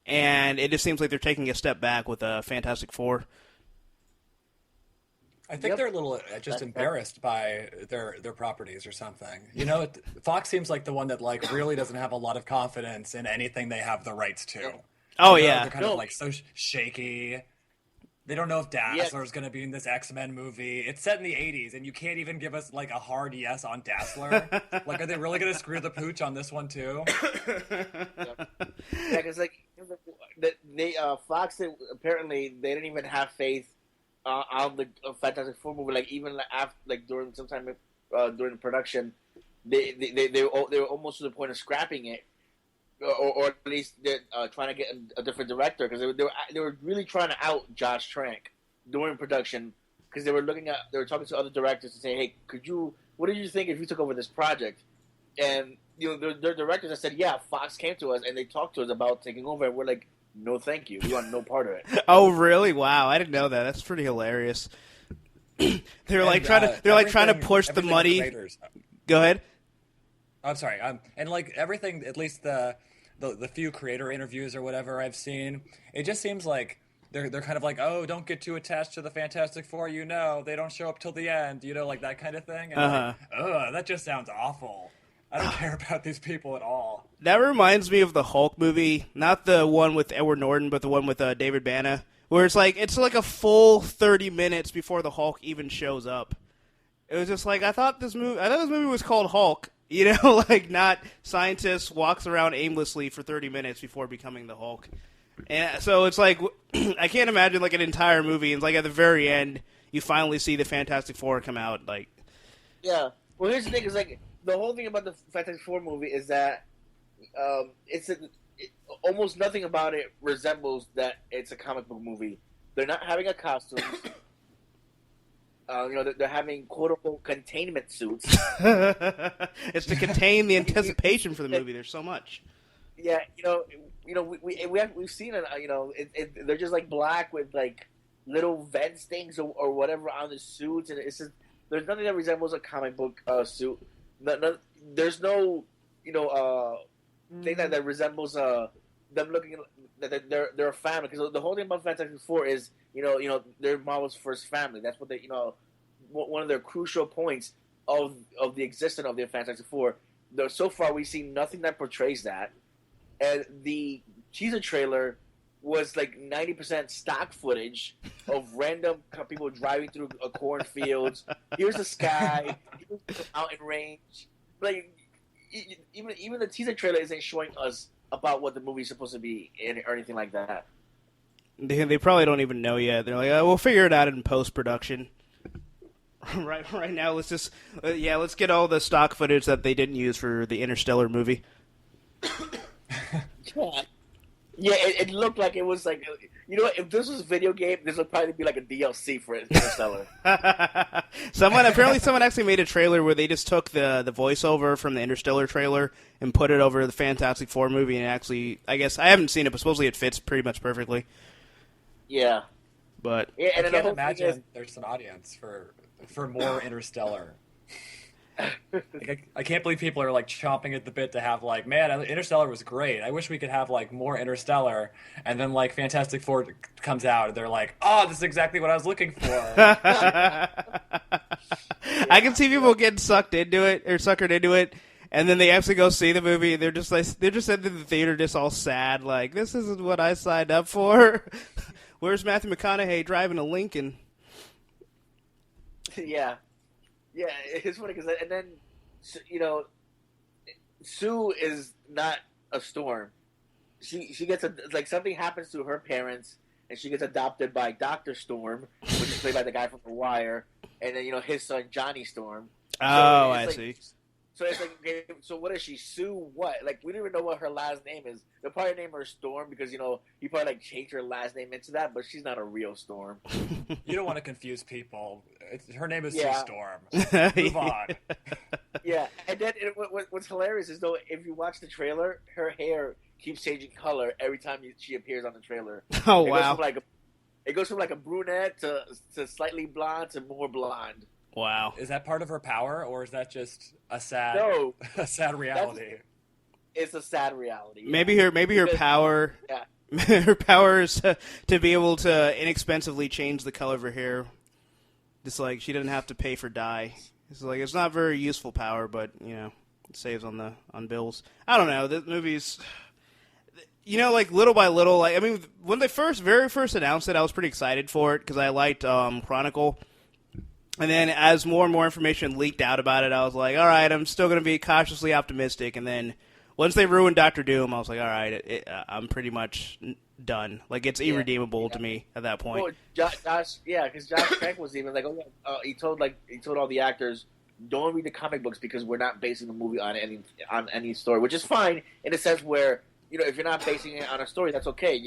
and it just seems like they're taking a step back with Fantastic Four. I think they're a little just embarrassed by their properties or something. Fox seems like the one that like really doesn't have a lot of confidence in anything they have the rights to. Oh, They're kind of like so shaky. They don't know if Dazzler is going to be in this X-Men movie. It's set in the 80s, and you can't even give us like a hard yes on Dazzler. Like, are they really going to screw the pooch on this one too? Yeah, because Fox apparently they didn't even have faith on the Fantastic Four movie. Like even after, like during sometime during the production, they were almost to the point of scrapping it, or at least trying to get a different director, because they were really trying to out Josh Trank during production, because they were talking to other directors and saying, hey, what do you think if you took over this project? And the directors that said, yeah, Fox came to us and they talked to us about taking over, and we're like, no, thank you. We want no part of it. Oh, really? Wow, I didn't know that. That's pretty hilarious. They're like trying to push the money. Go ahead. I'm sorry. And like everything, at least the few creator interviews or whatever I've seen, it just seems like they're kind of like, oh, don't get too attached to the Fantastic Four. They don't show up till the end. Like that kind of thing. And like, that just sounds awful. I don't care about these people at all. That reminds me of the Hulk movie, not the one with Edward Norton, but the one with David Bana, where it's like a full 30 minutes before the Hulk even shows up. It was just like I thought this movie was called Hulk, like not scientist walks around aimlessly for 30 minutes before becoming the Hulk. And so it's like I can't imagine like an entire movie, and like at the very end you finally see the Fantastic Four come out. Like, yeah. Well, here's the thing: is like the whole thing about the Fantastic Four movie is that almost nothing about it resembles that it's a comic book movie. They're not having a costume. They're having quote-unquote containment suits. It's to contain the anticipation for the movie. There's so much. Yeah, we've seen it. They're just like black with like little vents things or whatever on the suits, and it's just, there's nothing that resembles a comic book suit. There's no thing that resembles them looking that they're a family, because the whole thing about Fantastic Four is they're Marvel's first family. That's what they one of their crucial points of the existence of the Fantastic Four. So far, we've seen nothing that portrays that, and the teaser trailer was like 90% stock footage of random people driving through a cornfields. Here's the sky. Here's the mountain range. Like even the teaser trailer isn't showing us about what the movie's supposed to be or anything like that. They probably don't even know yet. They're like, we'll figure it out in post-production. Right now, let's get all the stock footage that they didn't use for the Interstellar movie. Yeah, it looked like it was like, if this was a video game, this would probably be like a DLC for Interstellar. Someone actually made a trailer where they just took the voiceover from the Interstellar trailer and put it over the Fantastic Four movie, and actually, I guess, I haven't seen it, but supposedly it fits pretty much perfectly. Yeah. But yeah, and I can't imagine there's an audience for more Interstellar. Like, I can't believe people are like chomping at the bit to have like, man, Interstellar was great. I wish we could have like more Interstellar. And then like Fantastic Four comes out and they're like, oh, this is exactly what I was looking for. I can see people getting suckered into it, and then they actually go see the movie. They're just in the theater, just all sad, like, this isn't what I signed up for. Where's Matthew McConaughey driving a Lincoln? Yeah. Yeah, it's funny because, and then, Sue is not a Storm. She gets something happens to her parents, and she gets adopted by Dr. Storm, which is played by the guy from The Wire, and then his son Johnny Storm. Oh, I see. So it's like, okay, so what is she? Sue what? Like, we don't even know what her last name is. They'll probably name her Storm because, he probably, like, changed her last name into that, but she's not a real Storm. You don't want to confuse people. Her name is Yeah. Sue Storm. Move on. Yeah, and then what's hilarious is, though, if you watch the trailer, her hair keeps changing color every time she appears on the trailer. Oh, wow. It goes from like a brunette to slightly blonde to more blonde. Wow. Is that part of her power, or is that just a sad reality? It's a sad reality. Yeah. Maybe her power. Yeah. Her power is to be able to inexpensively change the color of her hair. Just like she doesn't have to pay for dye. It's like it's not very useful power, but it saves on bills. I don't know. The movie's. Like little by little. Like, I mean, when they very first announced it, I was pretty excited for it because I liked Chronicle. And then as more and more information leaked out about it, I was like, all right, I'm still going to be cautiously optimistic. And then once they ruined Dr. Doom, I was like, all right, I'm pretty much done. Like, it's irredeemable to me at that point. Well, Josh, because Josh Trank was even like, he told all the actors, don't read the comic books because we're not basing the movie on any story, which is fine in a sense where, if you're not basing it on a story, that's okay,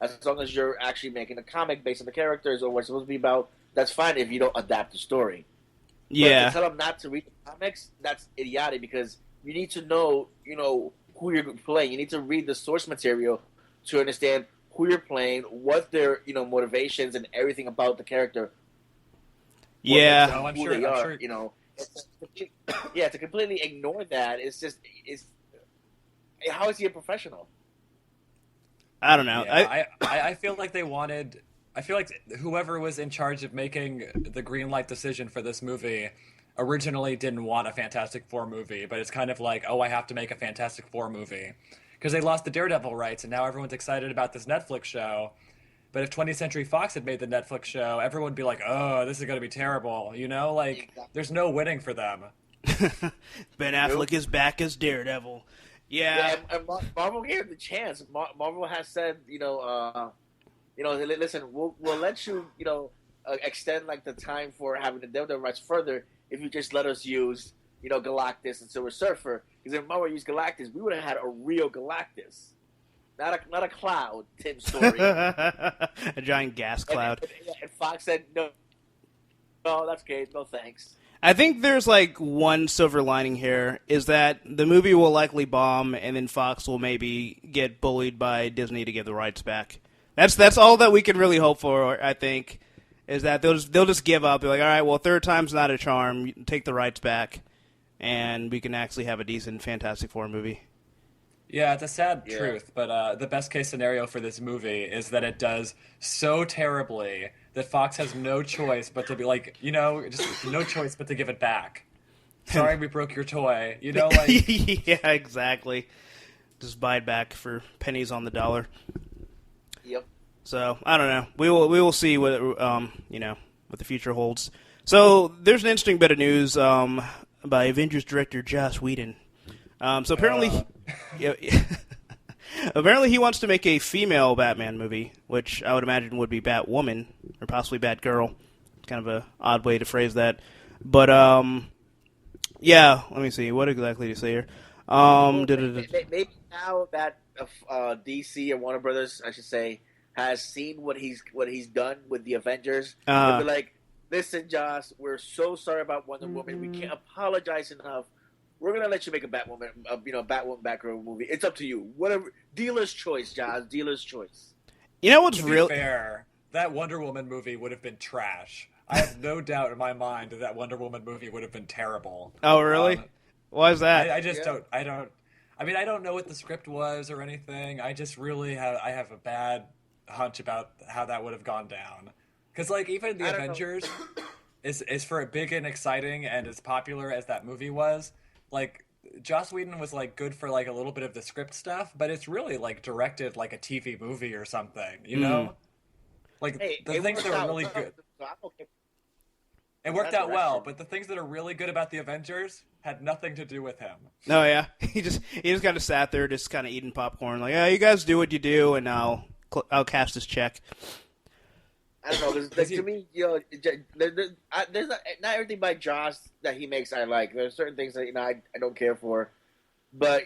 as long as you're actually making a comic based on the characters or what it's supposed to be about. That's fine if you don't adapt the story. Yeah. But to tell them not to read the comics, that's idiotic because you need to know, who you're playing. You need to read the source material to understand who you're playing, what their, motivations and everything about the character. Yeah. No, I'm who sure. they I'm are, sure. to completely ignore that, it's how is he a professional? I don't know. Yeah, I feel like they wanted. I feel like whoever was in charge of making the green light decision for this movie originally didn't want a Fantastic Four movie, but it's kind of like, oh, I have to make a Fantastic Four movie because they lost the Daredevil rights, and now everyone's excited about this Netflix show. But if 20th Century Fox had made the Netflix show, everyone would be like, oh, this is going to be terrible. There's no winning for them. Ben Affleck is back as Daredevil. Yeah. And Marvel gave the chance. Marvel has said, listen, we'll let you, extend like the time for having the Daredevil rights further if you just let us use, Galactus and Silver Surfer. Because if Marvel used Galactus, we would have had a real Galactus. Not a cloud, Tim Story. A giant gas cloud. And Fox said, no, that's okay. No, thanks. I think there's like one silver lining here is that the movie will likely bomb, and then Fox will maybe get bullied by Disney to give the rights back. That's all that we can really hope for. I think is that they'll just give up. They're like, all right, well, third time's not a charm. Take the rights back, and we can actually have a decent Fantastic Four movie. Yeah, it's a sad truth, but the best case scenario for this movie is that it does so terribly that Fox has no choice but to be like, just no choice but to give it back. Sorry, we broke your toy. Yeah, exactly. Just buy it back for pennies on the dollar. Yep. So I don't know. We will see what what the future holds. So there's an interesting bit of news by Avengers director Josh Whedon. So apparently, apparently he wants to make a female Batman movie, which I would imagine would be Batwoman or possibly Batgirl. It's kind of a odd way to phrase that, but yeah. Let me see. What exactly do you say here? Maybe now that DC or Warner Brothers, I should say, has seen what he's done with the Avengers, they'll be like, "Listen, Josh, we're so sorry about Wonder Woman. We can't apologize enough. We're gonna let you make a Batwoman, Batwoman, Batgirl movie. It's up to you. Whatever, dealer's choice, Josh. Dealer's choice." You know what's To be fair, that Wonder Woman movie would have been trash. I have no doubt in my mind that Wonder Woman movie would have been terrible. Oh, really? Why is that? I just don't. I don't know what the script was or anything. I just really have a bad hunch about how that would have gone down. Because even the Avengers is for big and exciting and as popular as that movie was. Joss Whedon was good for a little bit of the script stuff, but it's really directed like a TV movie or something, you know? The things that are really good. It worked out well, but the things that are really good about the Avengers had nothing to do with him. Oh yeah, he just kind of sat there, just kind of eating popcorn, like, "Yeah, you guys do what you do, and I'll cash this check." I don't know. To me, there's not everything by Josh that he makes I like. There's certain things that I don't care for, but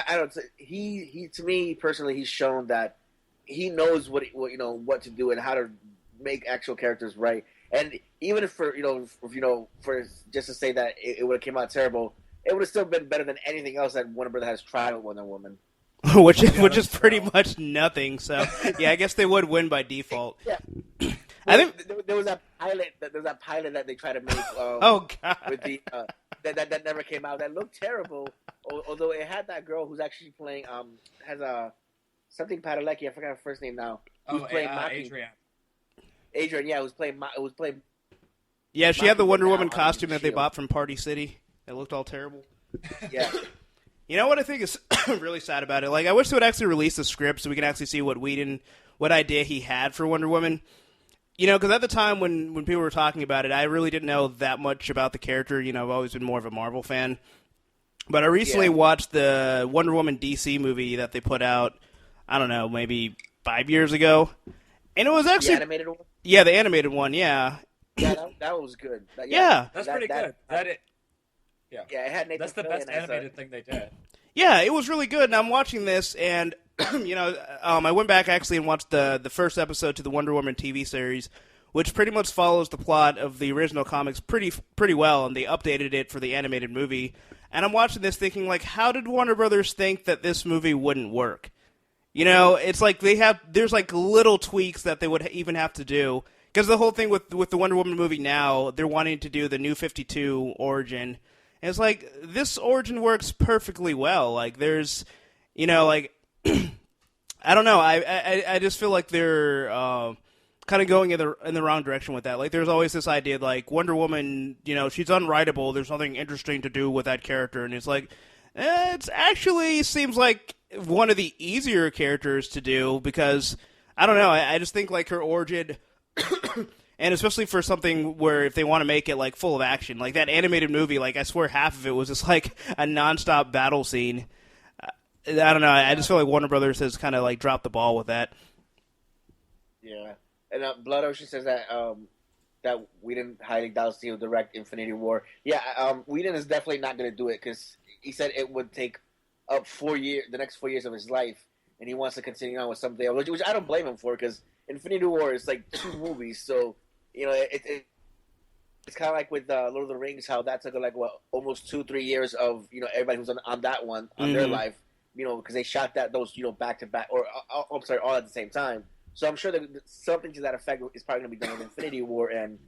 I don't. He to me personally, he's shown that he knows what to do and how to make actual characters right. And even if for just to say that it would have came out terrible, it would have still been better than anything else that Warner Brothers has tried with Wonder Woman. which is pretty much nothing. So yeah, I guess they would win by default. Yeah. I think there was that pilot. That pilot that they tried to make. Oh God! With the that never came out. That looked terrible. Although it had that girl who's actually playing has a something Padalecki. I forgot her first name now. Who's playing Adrian. Adrian, yeah, who's playing. Yeah, she had the Wonder Woman costume that they bought from Party City. It looked all terrible. Yeah. You know what I think is really sad about it? I wish they would actually release the script so we can actually see what idea he had for Wonder Woman. Because at the time when people were talking about it, I really didn't know that much about the character. I've always been more of a Marvel fan. But I recently watched the Wonder Woman DC movie that they put out, I don't know, maybe 5 years ago. And it was actually... The animated one? Yeah, the animated one, yeah. Yeah, that was good. Yeah. That's pretty good. Yeah, it had Nathan That's the best animated thing they did. Yeah, it was really good, and I'm watching this, and I went back actually and watched the first episode to the Wonder Woman TV series, which pretty much follows the plot of the original comics pretty well, and they updated it for the animated movie. and I'm watching this thinking, like, how did Warner Brothers think that this movie wouldn't work? You know, it's like there's like little tweaks that they would even have to do. Because the whole thing with the Wonder Woman movie now, they're wanting to do the New 52 origin. And it's like, this origin works perfectly well. Like, there's, you know, like, I don't know. I just feel like they're kind of going in the wrong direction with that. Like, there's always this idea, like, Wonder Woman, you know, she's unwritable. There's nothing interesting to do with that character. And it's like, it actually seems like one of the easier characters to do because, I don't know, I just think, like, her origin, and especially for something where if they want to make it, like, full of action, like that animated movie, like, I swear half of it was just, like, a nonstop battle scene. I don't know, I just feel like Warner Brothers has kind of, like, dropped the ball with that. Yeah. And Blood Ocean says that that Whedon highly doubts he'll direct Infinity War. Yeah, Whedon is definitely not going to do it because he said it would take up the next 4 years of his life, and he wants to continue on with something else, which I don't blame him for because Infinity War is like 2 movies, so you know it's kind of like with Lord of the Rings, how that took like almost 2-3 years of everybody who's on that one on their life, because they shot those back to back, or I'm sorry, all at the same time. So I'm sure that something to that effect is probably going to be done with Infinity War, and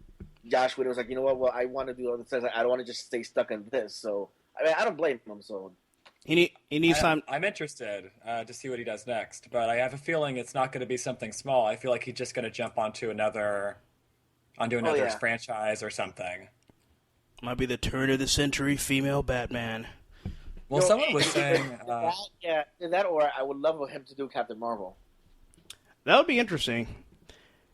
Josh Whedon was like, you know what? Well, I want to do other things. I don't want to just stay stuck in this. So I mean, I don't blame him. So he needs time. I'm interested to see what he does next, but I have a feeling it's not going to be something small. I feel like he's just going to jump onto another franchise or something. Might be the turn of the century female Batman. Well, someone was saying, that, or I would love him to do Captain Marvel. That would be interesting.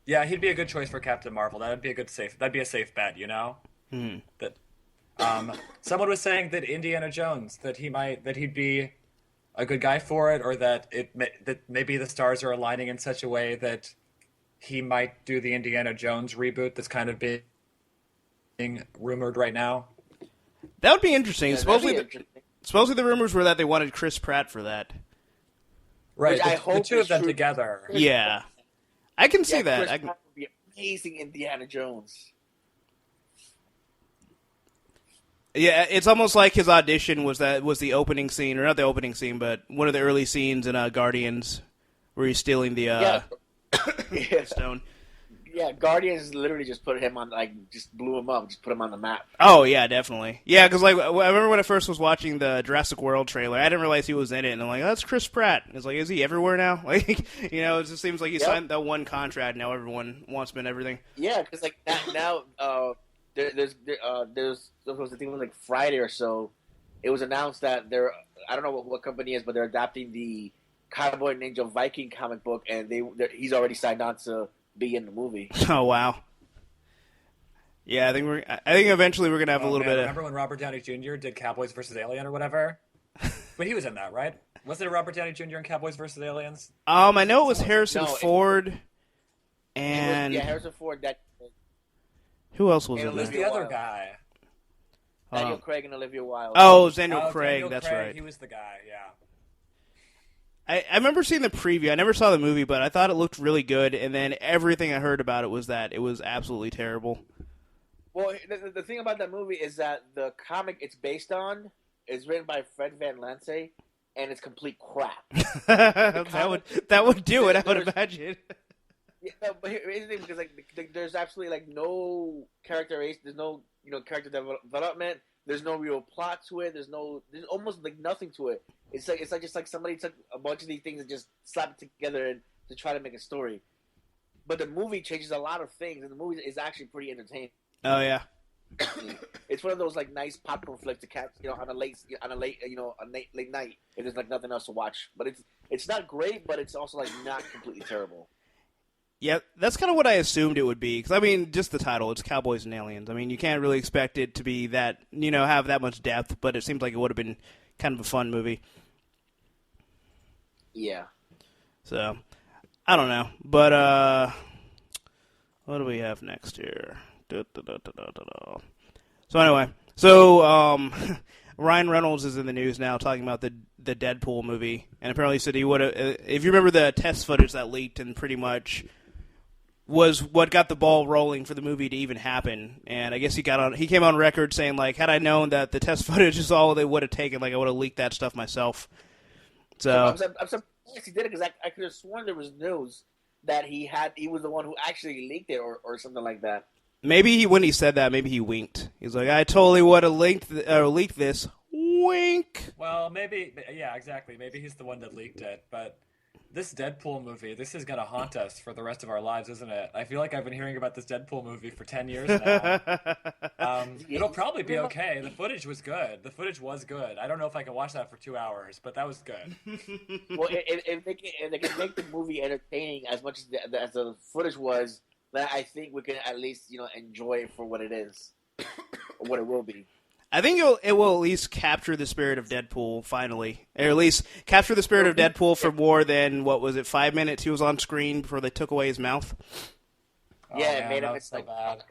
Yeah, he'd be a good choice for Captain Marvel. That'd be a safe bet, you know. That. Someone was saying that Indiana Jones, that he'd be a good guy for it, or that maybe the stars are aligning in such a way that he might do the Indiana Jones reboot that's kind of being rumored right now. That would be interesting. Yeah, supposedly the rumors were that they wanted Chris Pratt for that. Right, I hope the two of them true. together. Yeah, I can see that. Chris Pratt would be amazing Indiana Jones. Yeah, it's almost like his audition was the opening scene, or not the opening scene, but one of the early scenes in Guardians, where he's stealing the stone. Yeah, Guardians literally just put him on, just blew him up, just put him on the map. Oh yeah, definitely. Yeah, because I remember when I first was watching the Jurassic World trailer, I didn't realize he was in it, and I'm like, oh, that's Chris Pratt. It's like, is he everywhere now? Like, it just seems like he signed that one contract. Now everyone wants him in everything. Yeah, because now there's supposed to think like Friday or so, it was announced that I don't know what company it is, but they're adapting the Cowboy Ninja Viking comic book, and he's already signed on to be in the movie. Oh wow. Yeah, I think eventually we're gonna have a little bit of. Remember when Robert Downey Jr. did Cowboys vs. Alien or whatever? But he was in that, right? Wasn't it Robert Downey Jr. in Cowboys vs. Aliens? I know it was Harrison Ford, and Harrison Ford. Who else was in Who's there? the other guy? Daniel Craig and Olivia Wilde. Oh, it was Daniel Craig. Daniel That's Craig, right. He was the guy. Yeah. I remember seeing the preview. I never saw the movie, but I thought it looked really good. And then everything I heard about it was that it was absolutely terrible. Well, the thing about that movie is that the comic it's based on is written by Fred Van Lance, and it's complete crap. that would do it, I would imagine. Yeah, but here's the thing, because there's absolutely no characterization, there's no character development, there's no real plot to it, there's almost nothing to it. It's just like somebody took a bunch of these things and just slapped it together to try to make a story. But the movie changes a lot of things, and the movie is actually pretty entertaining. Oh yeah. It's one of those nice popcorn flicks to catch on a late night if there's nothing else to watch. But it's not great, but it's also not completely terrible. Yeah, that's kind of what I assumed it would be. Because, I mean, just the title, it's Cowboys and Aliens. I mean, you can't really expect it to be that, have that much depth, but it seems like it would have been kind of a fun movie. Yeah. So, I don't know. But, what do we have next here? So, anyway. Ryan Reynolds is in the news now talking about the Deadpool movie. And apparently he said he would have, if you remember the test footage that leaked and pretty much was what got the ball rolling for the movie to even happen. And I guess he came on record saying, like, had I known that the test footage is all they would have taken, like, I would have leaked that stuff myself. So I'm surprised he did it, because I could have sworn there was news that he was the one who actually leaked it or something like that. maybe when he said that, maybe he winked. He's like, I totally would have leaked this. Wink. Well, maybe, yeah, exactly. Maybe he's the one that leaked it, but this Deadpool movie, this is going to haunt us for the rest of our lives, isn't it? I feel like I've been hearing about this Deadpool movie for 10 years now. It'll probably be okay. The footage was good. I don't know if I can watch that for 2 hours, but that was good. Well, if they can make the movie entertaining as much as the footage was, then I think we can at least enjoy it for what it is, or what it will be. I think it will at least capture the spirit of Deadpool finally, or at least capture the spirit of Deadpool for more than 5 minutes he was on screen before they took away his mouth. Yeah, man, it made him so like bad.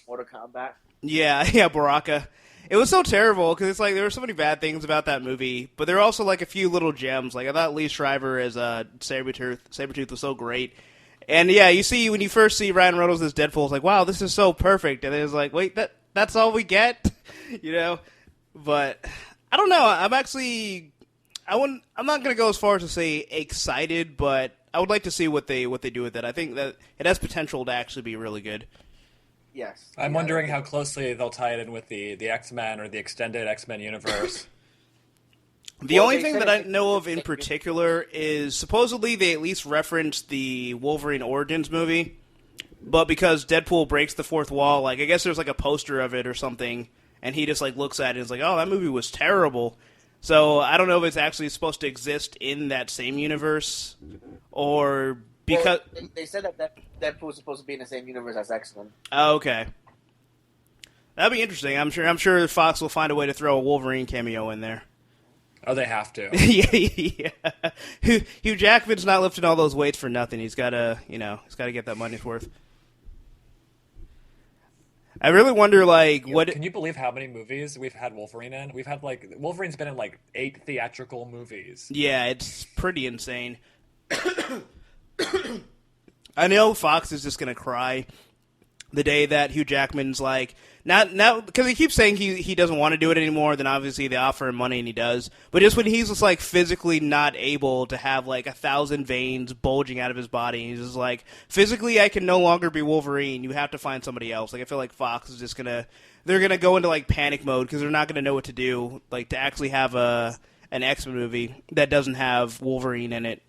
Mortal Kombat. Yeah, Baraka. It was so terrible because it's like there were so many bad things about that movie, but there were also like a few little gems. Like I thought Lee Shriver as Sabretooth was so great. And yeah, you see when you first see Ryan Reynolds as Deadpool, it's like, wow, this is so perfect. And then it's like, wait, that's all we get, But I don't know. I'm not gonna go as far as to say excited, but I would like to see what they do with it. I think that it has potential to actually be really good. Yes. I'm wondering how closely they'll tie it in with the X-Men or the extended X-Men universe. The only thing that I know of in particular is supposedly they at least referenced the Wolverine Origins movie, but because Deadpool breaks the fourth wall, like I guess there's like a poster of it or something, and he just like looks at it and is like, oh, that movie was terrible. So I don't know if it's actually supposed to exist in that same universe, or because they said that Deadpool was supposed to be in the same universe as X-Men. Oh, okay. That'd be interesting. I'm sure Fox will find a way to throw a Wolverine cameo in there. Oh, they have to. yeah. Hugh Jackman's not lifting all those weights for nothing. He's got to get that money's worth. I really wonder, what... Can you believe how many movies we've had Wolverine in? We've had, Wolverine's been in, 8 theatrical movies. Yeah, it's pretty insane. I know Fox is just going to cry the day that Hugh Jackman's now because he keeps saying he doesn't want to do it anymore. Then obviously they offer him money and he does. But just when he's just physically not able to have 1,000 veins bulging out of his body, he's just physically I can no longer be Wolverine. You have to find somebody else. I feel like Fox is just they're gonna go into panic mode because they're not gonna know what to do. To actually have an X-Men movie that doesn't have Wolverine in it.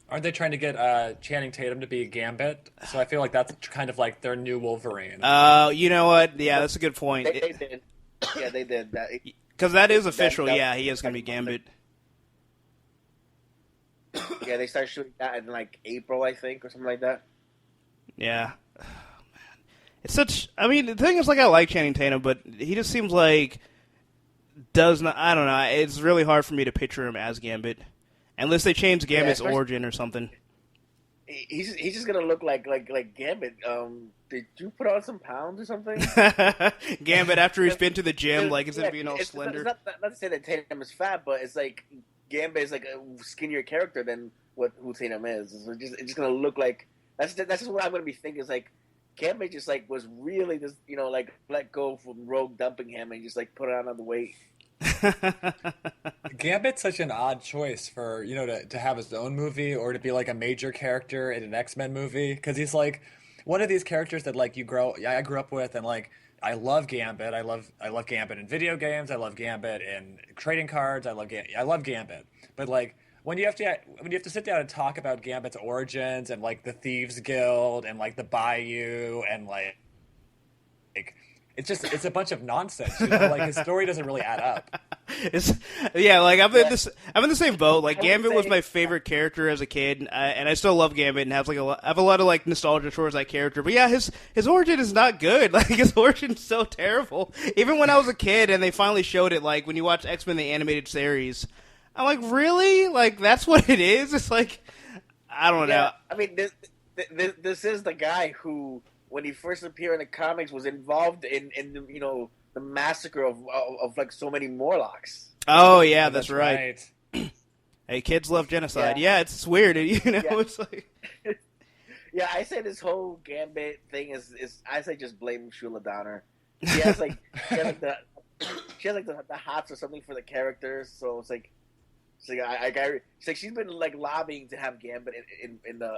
Aren't they trying to get Channing Tatum to be Gambit? So I feel like that's kind of their new Wolverine. You know what? Yeah, that's a good point. They did. Yeah, they did that. Because that is official. Yeah, he is going to be Gambit. Yeah, they started shooting that in April, I think, or something like that. Yeah. Oh, man. It's such... I mean, the thing is, I like Channing Tatum, but he just seems does not... I don't know. It's really hard for me to picture him as Gambit. Unless they change Gambit's origin or something. He's just gonna look like Gambit. Did you put on some pounds or something? Gambit after he's been to the gym, instead of being all slender. It's not to say that Tatum is fat, but it's Gambit is a skinnier character than who Tatum is. It's just gonna look like that's just what I'm gonna be thinking. Is Gambit just was really just let go from Rogue dumping him and just put on the weight. Gambit's such an odd choice for to have his own movie or to be a major character in an X-Men movie, because he's one of these characters that I grew up with, and I love Gambit. I love Gambit in video games. I love Gambit in trading cards. I love Gambit. But when you have to sit down and talk about Gambit's origins and the Thieves Guild and the Bayou and it's a bunch of nonsense. His story doesn't really add up. I'm in the same boat. Gambit was my favorite character as a kid, and I still love Gambit and have I have a lot of nostalgia towards that character. But yeah, his origin is not good. His origin's so terrible. Even when I was a kid and they finally showed it, when you watch X-Men the animated series, I'm really that's what it is. It's I don't know. I mean, this is the guy who, when he first appeared in the comics, was involved in the massacre of so many Morlocks. Oh yeah, that's right. Hey, kids love genocide. Yeah. Yeah, it's weird. It's Yeah, I say this whole Gambit thing is I say just blame Shula Donner. She has like she has like the the hots or something for the characters, so it's like it's like she's been like lobbying to have Gambit in the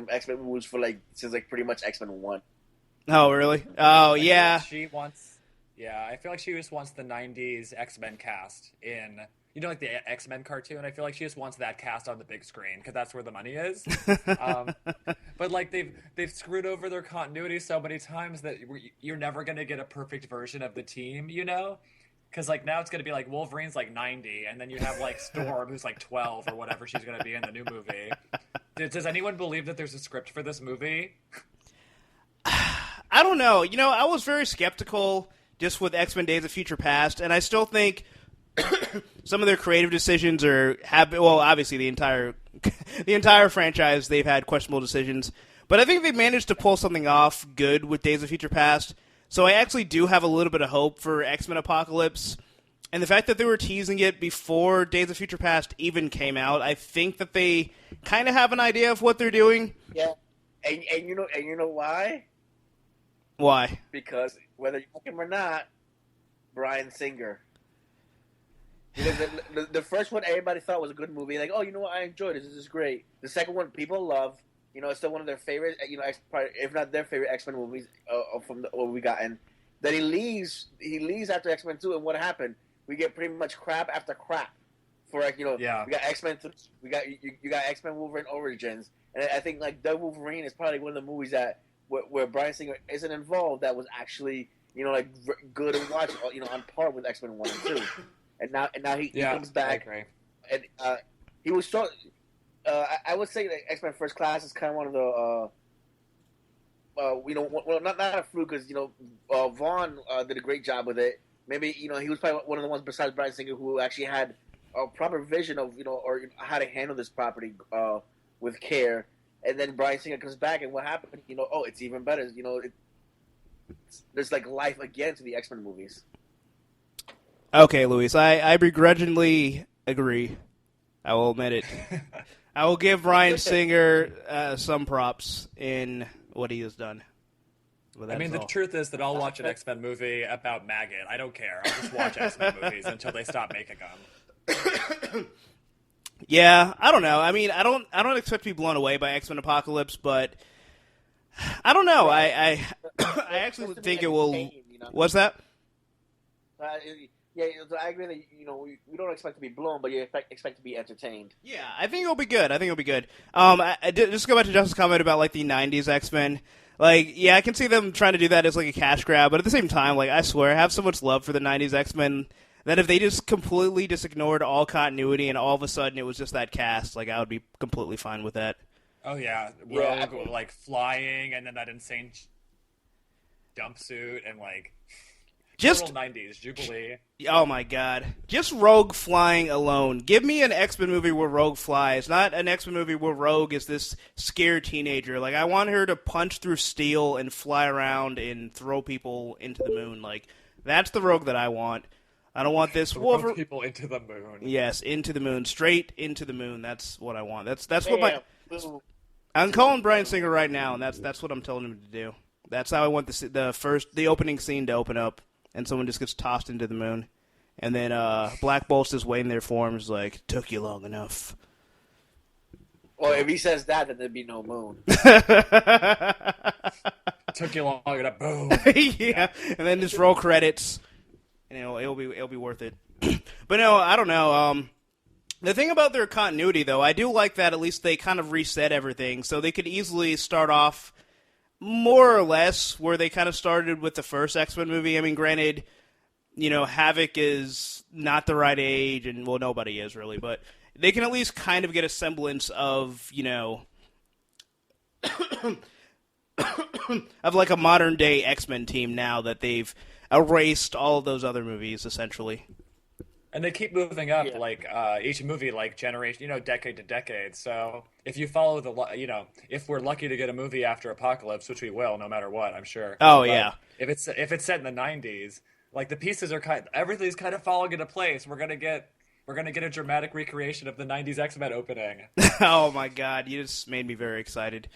X-Men movies for like since like pretty much X-Men 1. Oh, really? Oh, I feel yeah. like she wants. Yeah, I feel like she just wants the '90s X-Men cast in. Like the X-Men cartoon. I feel like she just wants that cast on the big screen because that's where the money is. But like they've screwed over their continuity so many times that you're never gonna get a perfect version of the team. Because like now it's gonna be like Wolverine's like 90, and then you have like Storm who's like 12 or whatever she's gonna be in the new movie. Does anyone believe that there's a script for this movie? I don't know. I was very skeptical just with X-Men Days of Future Past, and I still think some of their creative decisions obviously the entire franchise, they've had questionable decisions, but I think they managed to pull something off good with Days of Future Past. So I actually do have a little bit of hope for X-Men Apocalypse, and the fact that they were teasing it before Days of Future Past even came out, I think that they kind of have an idea of what they're doing. Yeah, and you know why? Why? Because whether you like him or not, Bryan Singer. Because the first one everybody thought was a good movie. Like, oh, you know what? I enjoyed it. This is great. The second one people love. It's still one of their favorite. If not their favorite X-Men movies from what we gotten. Then he leaves. He leaves after X-Men 2, and what happened? We get pretty much crap after crap. For Yeah. We got X-Men. We got you got X-Men Wolverine Origins, and I think like the Wolverine is probably one of the movies that where Bryan Singer isn't involved that was actually like good and watch. On par with X-Men 1 and 2. And now he comes back, and he was so. I would say that X-Men First Class is kind of one of the, not a fluke because Vaughn did a great job with it. Maybe he was probably one of the ones besides Bryan Singer who actually had a proper vision of or how to handle this property with care. And then Bryan Singer comes back, and what happened? It's even better. There's like life again to the X-Men movies. Okay, Luis, I begrudgingly agree. I will admit it. I will give Bryan Singer some props in what he has done. The truth is that I'll watch an X-Men movie about Maggot. I don't care. I'll just watch X-Men movies until they stop making them. Yeah, I don't know. I mean, I don't expect to be blown away by X-Men Apocalypse, but I don't know. I actually think it will. What's that? Yeah, I agree that we don't expect to be blown, but you expect to be entertained. Yeah, I think it'll be good. Just to go back to Justin's comment about like the '90s X-Men. Like, yeah, I can see them trying to do that as like a cash grab, but at the same time, like I swear, I have so much love for the '90s X-Men that if they just completely ignored all continuity and all of a sudden it was just that cast, like I would be completely fine with that. Oh yeah, Rogue like flying, and then that insane jumpsuit, and like. Just total 90s Jubilee. Oh my god. Just Rogue flying alone. Give me an X-Men movie where Rogue flies, not an X-Men movie where Rogue is this scared teenager. Like, I want her to punch through steel and fly around and throw people into the moon. Like, that's the Rogue that I want. I don't want this Throw people into the moon. Yes, into the moon. Straight into the moon. That's what I want. That's what my... I'm calling Bryan Singer right now, and that's what I'm telling him to do. That's how I want the opening scene to open up. And someone just gets tossed into the moon. And then Black Bolt's just waiting there for him. He's like, took you long enough. Well, if he says that, then there'd be no moon. Took you long enough. Boom. Yeah. And then just roll credits. And it'll be worth it. But no, I don't know. The thing about their continuity, though, I do like that at least they kind of reset everything. So they could easily start off more or less where they kind of started with the first X-Men movie. I mean, granted, Havoc is not the right age, and, well, nobody is really, but they can at least kind of get a semblance of, of like a modern-day X-Men team now that they've erased all of those other movies, essentially. And they keep moving up, each movie, generation, decade to decade. So if you follow if we're lucky to get a movie after Apocalypse, which we will, no matter what, I'm sure. Oh, but yeah. If it's set in the 90s, the pieces are everything's kind of falling into place. We're gonna get, We're gonna get a dramatic recreation of the '90s X-Men opening. Oh my god, you just made me very excited.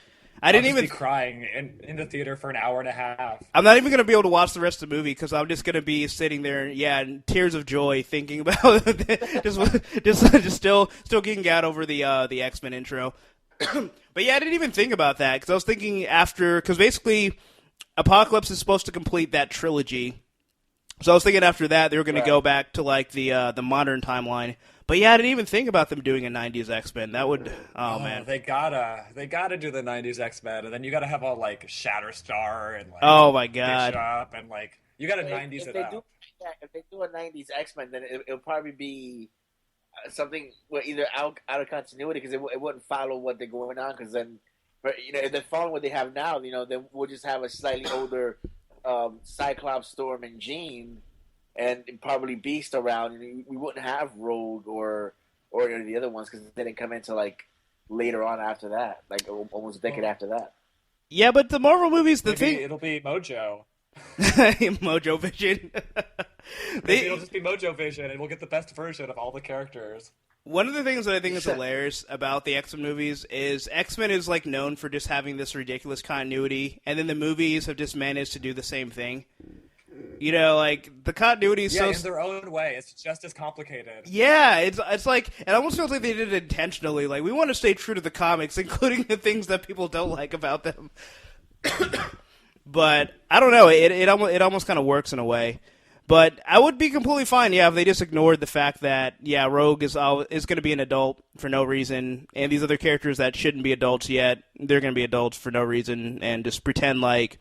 I I'll didn't just even be crying in the theater for an hour and a half. I'm not even going to be able to watch the rest of the movie because I'm just going to be sitting there, in tears of joy, thinking about just still geeking out over the X-Men intro. But yeah, I didn't even think about that because I was thinking because basically Apocalypse is supposed to complete that trilogy. So I was thinking after that they were going to go back to like the modern timeline. But yeah, I didn't even think about them doing a '90s X-Men. That would, man, they gotta do the '90s X-Men, and then you gotta have all like Shatterstar and like oh my god, Bishop, and like you gotta '90s it up. If they do a '90s X-Men, then it'll probably be something either out of continuity because it wouldn't follow what they're going on. Because then, if they're following what they have now, then we'll just have a slightly older Cyclops, Storm, and Jean. And probably Beast around. We wouldn't have Rogue or the other ones because they didn't come into like later on after that, like almost a decade after that. Yeah, but the Marvel movies, It'll be Mojo. Mojo Vision. It'll just be Mojo Vision, and we'll get the best version of all the characters. One of the things that I think is hilarious about the X-Men movies is X-Men is like known for just having this ridiculous continuity, and then the movies have just managed to do the same thing. Like the continuity is in their own way. It's just as complicated. Yeah, it's like it almost feels like they did it intentionally. Like we want to stay true to the comics, including the things that people don't like about them. But I don't know. It almost kind of works in a way. But I would be completely fine, if they just ignored the fact that Rogue is going to be an adult for no reason, and these other characters that shouldn't be adults yet, they're going to be adults for no reason, and just pretend like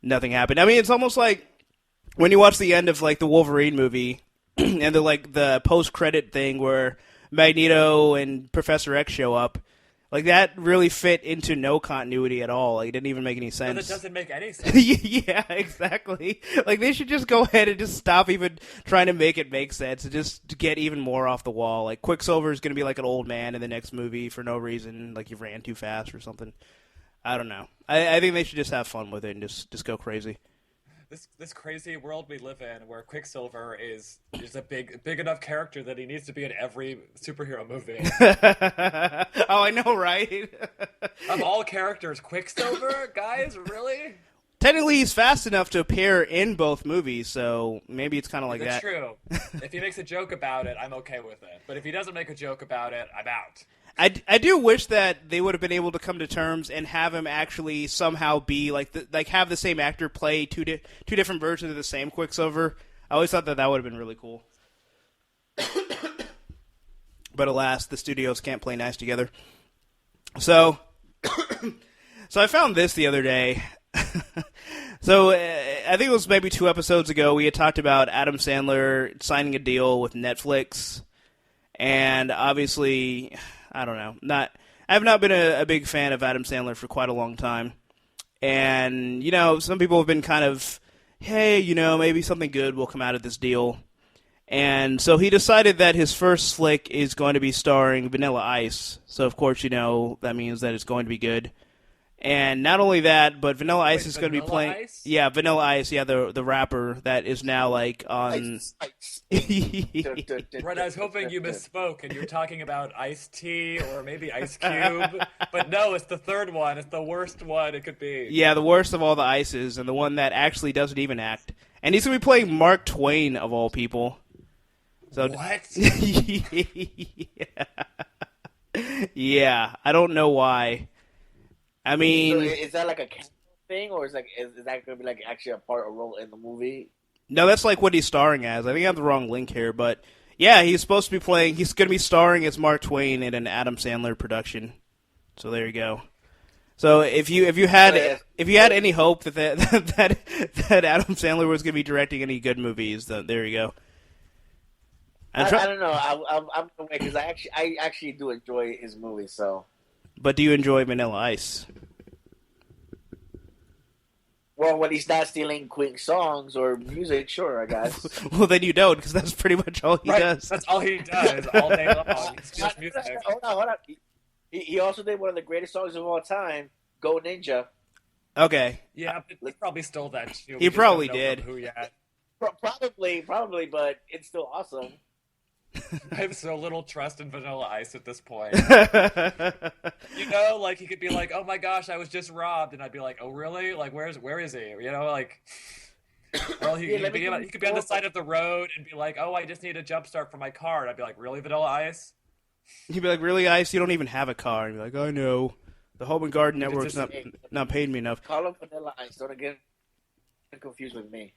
nothing happened. I mean, it's almost like when you watch the end of like the Wolverine movie and the post-credit thing where Magneto and Professor X show up, like that really fit into no continuity at all. Like it didn't even make any sense. That doesn't make any sense. Yeah, exactly. Like they should just go ahead and just stop even trying to make it make sense and just get even more off the wall. Like Quicksilver is going to be like an old man in the next movie for no reason, like he ran too fast or something. I don't know. I think they should just have fun with it and just go crazy. This crazy world we live in, where Quicksilver is a big enough character that he needs to be in every superhero movie. Oh, I know, right? Of all characters, Quicksilver, guys, really? Technically, he's fast enough to appear in both movies, so maybe it's kind of like That's that. true. If he makes a joke about it, I'm okay with it. But if he doesn't make a joke about it, I'm out. I do wish that they would have been able to come to terms and have him actually somehow be like have the same actor play two different versions of the same Quicksilver. I always thought that would have been really cool. But alas, the studios can't play nice together. So I found this the other day. So I think it was maybe 2 episodes ago we had talked about Adam Sandler signing a deal with Netflix, and obviously, I don't know. I have not been a big fan of Adam Sandler for quite a long time. And, some people have been kind of, hey, maybe something good will come out of this deal. And so he decided that his first flick is going to be starring Vanilla Ice. So, of course, that means that it's going to be good. And not only that, but Vanilla Ice is going to be playing. Ice? Yeah, Vanilla Ice, the rapper that is now like on. Ice. Right, I was hoping you misspoke and you're talking about Ice-T or maybe Ice Cube. But no, it's the third one. It's the worst one it could be. Yeah, the worst of all the Ices, and the one that actually doesn't even act. And he's going to be playing Mark Twain, of all people. So, what? Yeah, I don't know why. I mean, so is that like a thing, or is that going to be like actually a role in the movie? No, that's like what he's starring as. I think I have the wrong link here, but yeah, he's going to be starring as Mark Twain in an Adam Sandler production. So there you go. So if you had any hope that Adam Sandler was going to be directing any good movies, then there you go. I don't know. I'm because I actually do enjoy his movies. So, but do you enjoy Vanilla Ice? Well, when he's not stealing Queen songs or music, sure, I guess. Well, then you don't, because that's pretty much all he does. That's all he does all day long. He steals music. Hold on. He also did one of the greatest songs of all time, "Go Ninja." Okay. Yeah, he probably stole that too. He probably did. Probably, but it's still awesome. I have so little trust in Vanilla Ice at this point. Like he could be like, "Oh my gosh, I was just robbed," and I'd be like, "Oh really? Like where is he?" Like, well, he could be on the side of the road and be like, "Oh, I just need a jump start for my car," and I'd be like, "Really, Vanilla Ice?" He'd be like, "Really, Ice? You don't even have a car." And you'd be like, "I know. The Home and Garden Network's not paying me enough." Call him Vanilla Ice. Don't get confused with me.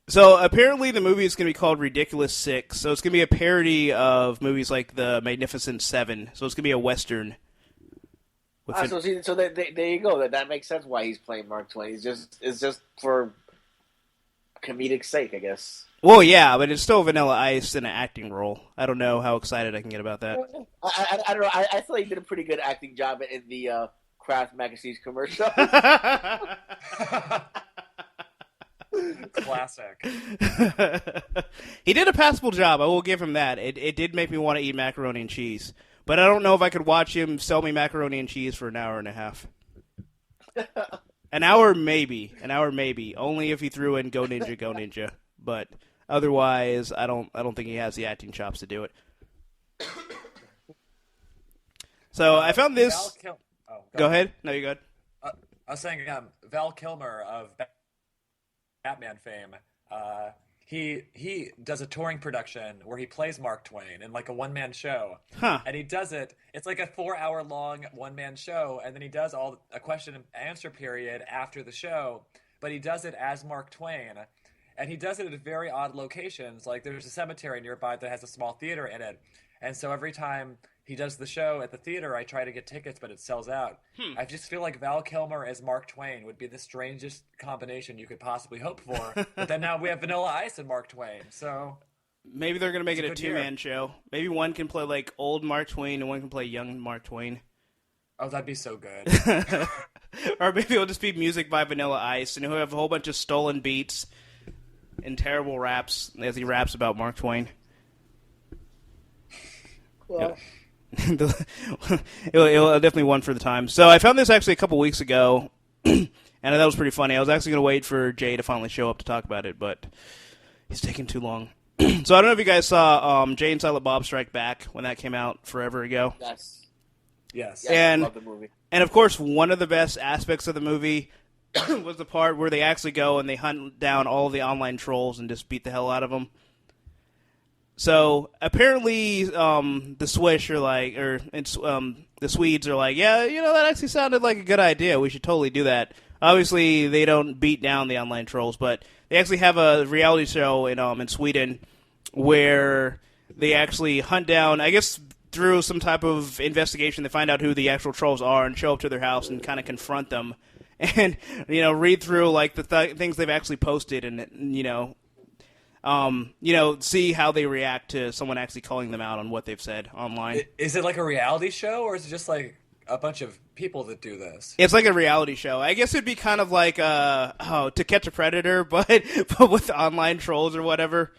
So apparently the movie is going to be called Ridiculous Six. So it's going to be a parody of movies like The Magnificent Seven. So it's going to be a Western. So there you go. That makes sense why he's playing Mark Twain. It's just for comedic sake, I guess. Well, yeah, but it's still Vanilla Ice in an acting role. I don't know how excited I can get about that. I don't know. I feel like he did a pretty good acting job in the Kraft Mac and Cheese commercial. Classic. He did a passable job. I will give him that. It did make me want to eat macaroni and cheese. But I don't know if I could watch him sell me macaroni and cheese for an hour and a half. An hour maybe. Only if he threw in Go Ninja, Go Ninja. But otherwise, I don't think he has the acting chops to do it. So I found this. Go ahead. No, you go ahead. I was saying, Val Kilmer of Batman fame. He does a touring production where he plays Mark Twain in like a one-man show. Huh. And he does it. It's like a 4-hour-long one-man show, and then he does a question and answer period after the show. But he does it as Mark Twain, and he does it at very odd locations. Like there's a cemetery nearby that has a small theater in it, and so every time he does the show at the theater, I try to get tickets, but it sells out. I just feel like Val Kilmer as Mark Twain would be the strangest combination you could possibly hope for. But then now we have Vanilla Ice and Mark Twain, so maybe they're going to make it a two-man show. Maybe one can play like old Mark Twain and one can play young Mark Twain. Oh, that'd be so good. Or maybe it'll just be music by Vanilla Ice, and he'll have a whole bunch of stolen beats and terrible raps as he raps about Mark Twain. Well, It'll definitely one for the time. So I found this actually a couple weeks ago, and that was pretty funny. I was actually going to wait for Jay to finally show up to talk about it, but he's taking too long. So I don't know if you guys saw Jay and Silent Bob Strike Back when that came out forever ago. Yes. I love the movie. And of course, one of the best aspects of the movie was the part where they actually go and they hunt down all of the online trolls and just beat the hell out of them. So apparently, the Swish are like, the Swedes are like, yeah, that actually sounded like a good idea. We should totally do that. Obviously, they don't beat down the online trolls, but they actually have a reality show in Sweden where they actually hunt down, I guess through some type of investigation, they find out who the actual trolls are and show up to their house and kind of confront them and, read through like the things they've actually posted and, see how they react to someone actually calling them out on what they've said online. Is it like a reality show, or is it just like a bunch of people that do this? It's like a reality show. I guess it'd be kind of like To Catch a Predator, but with online trolls or whatever.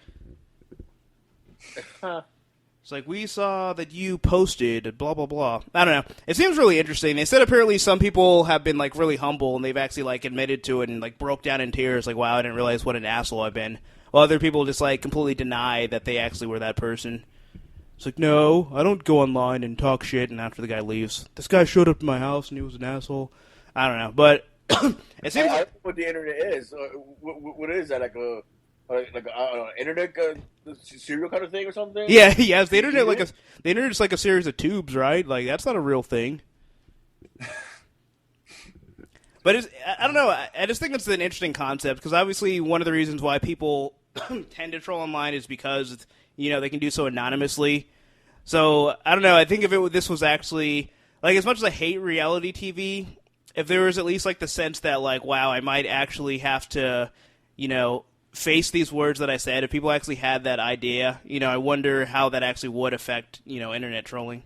It's like, we saw that you posted blah, blah, blah. I don't know. It seems really interesting. They said apparently some people have been like really humble and they've actually like admitted to it and like broke down in tears. Like, wow, I didn't realize what an asshole I've been. While other people just like completely deny that they actually were that person. It's like, no, I don't go online and talk shit and after the guy leaves. This guy showed up to my house and he was an asshole. I don't know, but it seems I don't know what the internet is. What is that, like an internet serial kind of thing or something? Yeah, yes, the internet the internet's like a series of tubes, right? Like that's not a real thing. But I don't know. I just think it's an interesting concept because obviously one of the reasons why people tend to troll online is because they can do so anonymously. So I don't know. I think if this was actually like, as much as I hate reality TV, if there was at least like the sense that like, wow, I might actually have to, face these words that I said. If people actually had that idea, I wonder how that actually would affect internet trolling.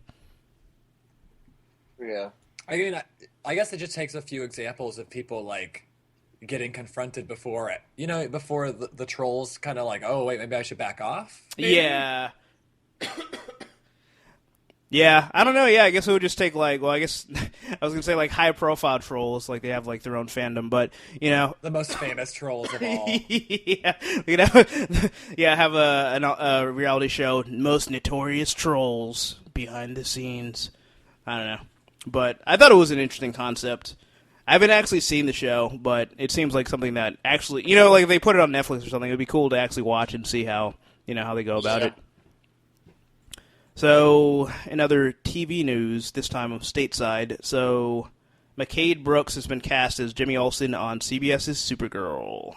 Yeah. I mean, I guess it just takes a few examples of people like getting confronted before the trolls kind of like, oh wait, maybe I should back off. Maybe? Yeah. Yeah, I don't know. Yeah, I guess it would just take like, well, I guess I was gonna say like high profile trolls, like they have like their own fandom, but you know, The most famous trolls of all. yeah, you know, yeah, have a reality show, most notorious trolls behind the scenes. I don't know, but I thought it was an interesting concept. I haven't actually seen the show, but it seems like something that actually, you know, like if they put it on Netflix or something, it'd be cool to actually watch and see how, you know, how they go about it. So, in other TV news, this time of stateside, so McCade Brooks has been cast as Jimmy Olsen on CBS's Supergirl.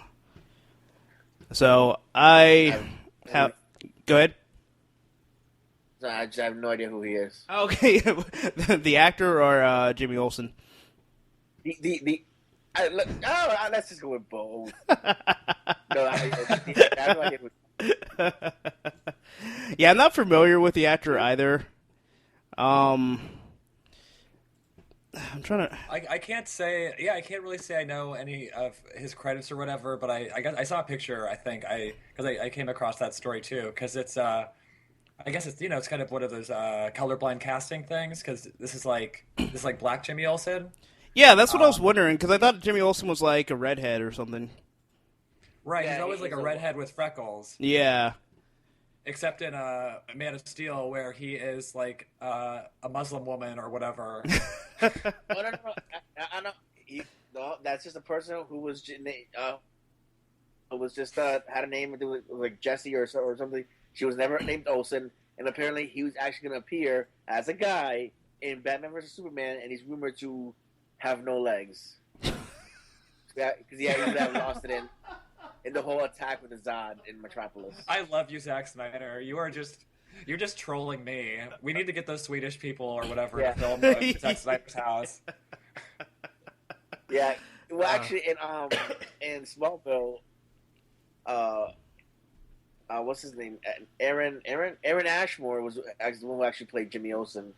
So, I have... Go ahead. I just have no idea who he is. Okay, the actor or Jimmy Olsen? Let's just go with both. No, I have no idea who. Yeah, I'm not familiar with the actor either. I'm trying to. I can't say. Yeah, I can't really say I know any of his credits or whatever. But I saw a picture. I think because I came across that story too. Because it's I guess it's it's kind of one of those colorblind casting things. Because this is like Black Jimmy Olsen. Yeah, that's what I was wondering. Because I thought Jimmy Olsen was like a redhead or something. Right, Yeah, he's always like a redhead with freckles. Yeah. Except in Man of Steel, where he is like a Muslim woman or whatever. No. No, that's just a person who was had a name like Jesse or something. She was never named Olsen, and apparently he was actually going to appear as a guy in Batman vs Superman, and he's rumored to have no legs. Yeah, because he would have lost it in the whole attack with the Zod in Metropolis. I love you, Zack Snyder. You're just trolling me. We need to get those Swedish people or whatever to film Zack Snyder's house. Yeah, well, actually, in Smallville, what's his name? Aaron Ashmore was actually the one who actually played Jimmy Olsen,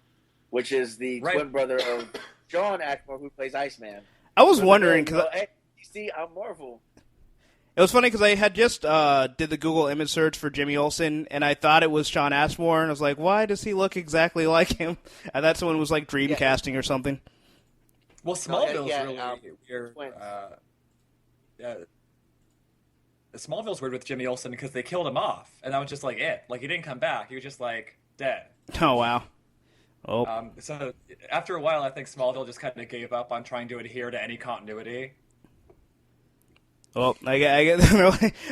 which is the twin brother of John Ashmore, who plays Iceman. I was wondering because hey, you see, I'm Marvel. it was funny because I had just did the Google image search for Jimmy Olsen, and I thought it was Sean Ashmore, and I was like, why does he look exactly like him? I thought someone was like dreamcasting or something. Well, Smallville's really weird. Smallville's weird with Jimmy Olsen because they killed him off, and that was just like it. Like he didn't come back; he was just like dead. Oh wow! Oh. So after a while, I think Smallville just kind of gave up on trying to adhere to any continuity. Well, I get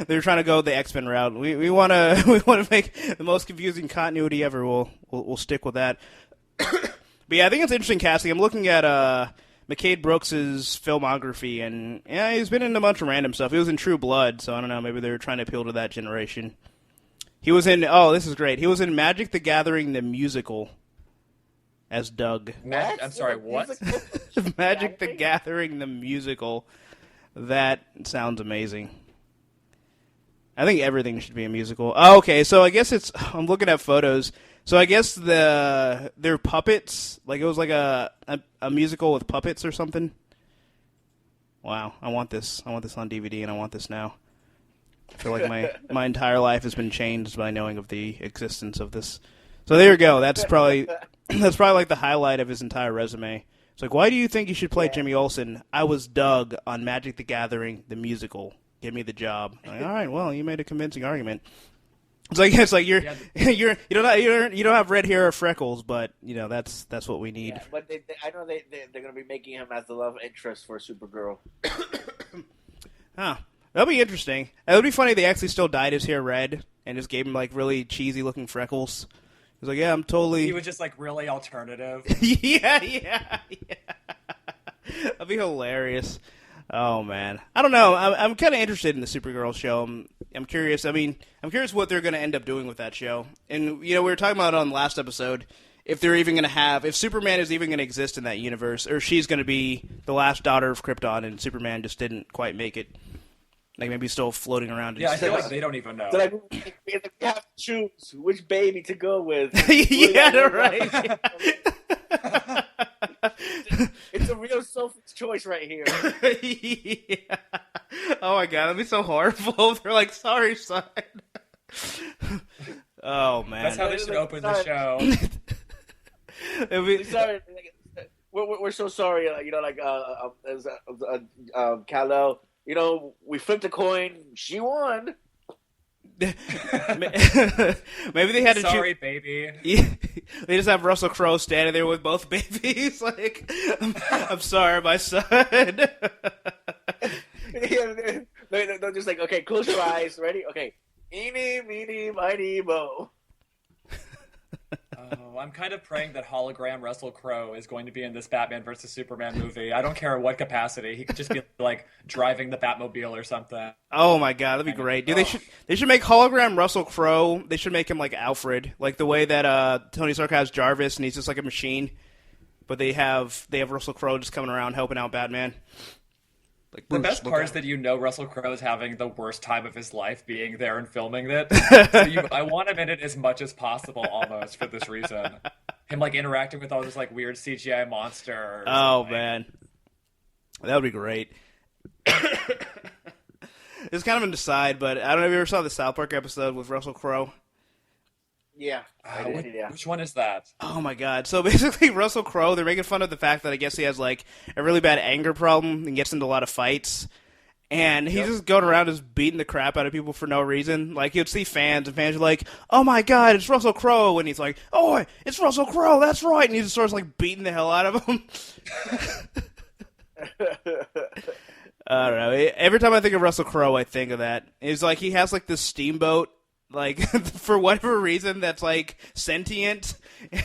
they're trying to go the X-Men route. We want to make the most confusing continuity ever. We'll stick with that. But yeah, I think it's interesting casting. I'm looking at McCade Brooks's filmography, and yeah, he's been in a bunch of random stuff. He was in True Blood, so I don't know. Maybe they were trying to appeal to that generation. He was in. This is great. He was in Magic the Gathering the musical as Doug. I'm sorry, what? Magic the Gathering the musical. That sounds amazing. I think everything should be a musical. Oh, okay, so I guess I'm looking at photos. So I guess they're puppets. Like it was like a musical with puppets or something. Wow, I want this. I want this on DVD, and I want this now. I feel like my entire life has been changed by knowing of the existence of this. So there you go. That's probably like the highlight of his entire resume. It's like, why do you think you should play Jimmy Olsen? I was Doug on Magic the Gathering, the musical. Give me the job. Like, all right, well, you made a convincing argument. It's like you don't have red hair or freckles, but you know that's what we need. Yeah, but I know they're going to be making him as the love interest for Supergirl. Huh. That'll be interesting. It would be funny if they actually still dyed his hair red and just gave him like really cheesy looking freckles. He's like, yeah, I'm totally. He was just like really alternative. yeah. That'd be hilarious. Oh man, I don't know. I'm kind of interested in the Supergirl show. I'm curious. I mean, I'm curious what they're going to end up doing with that show. And you know, we were talking about it on the last episode. If they're even going to if Superman is even going to exist in that universe, or she's going to be the last daughter of Krypton, and Superman just didn't quite make it. Like maybe still floating around. Yeah, I feel like they don't even know. So like, we have to choose which baby to go with. Yeah, right. It's a real selfish choice right here. Yeah. Oh my god, that'd be so horrible. They're like, sorry, son. Oh man. That's how they should open the show. It'd be- Sorry, we're so sorry. Kal-El. We flipped a coin. She won. Maybe they had to Sorry, baby. Yeah, they just have Russell Crowe standing there with both babies. Like, I'm sorry, my son. They're just like, okay, close your eyes. Ready? Okay. Eeny, meeny, miny, mo. Oh, I'm kind of praying that hologram Russell Crowe is going to be in this Batman versus Superman movie. I don't care what capacity. He could just be like driving the Batmobile or something. Oh my god, that'd be great. Dude, they should make hologram Russell Crowe. They should make him like Alfred, like the way that Tony Stark has Jarvis, and he's just like a machine. But they have Russell Crowe just coming around helping out Batman. Like, The Bruce, best look part out. is that Russell Crowe is having the worst time of his life being there and filming it. So I want him in it as much as possible, almost for this reason. Him like interacting with all those like weird CGI monsters. Oh man, that would be great. It's kind of an aside, but I don't know if you ever saw the South Park episode with Russell Crowe. Yeah. I did, yeah. Which one is that? Oh my god. So basically Russell Crowe, they're making fun of the fact that I guess he has like a really bad anger problem and gets into a lot of fights. And he's just going around just beating the crap out of people for no reason. Like, you'd see fans, and fans are like, oh my god, it's Russell Crowe. And he's like, oh, it's Russell Crowe, that's right. And he just starts like beating the hell out of him. I don't know. Every time I think of Russell Crowe, I think of that. It's like he has like this steamboat, like for whatever reason, that's like sentient,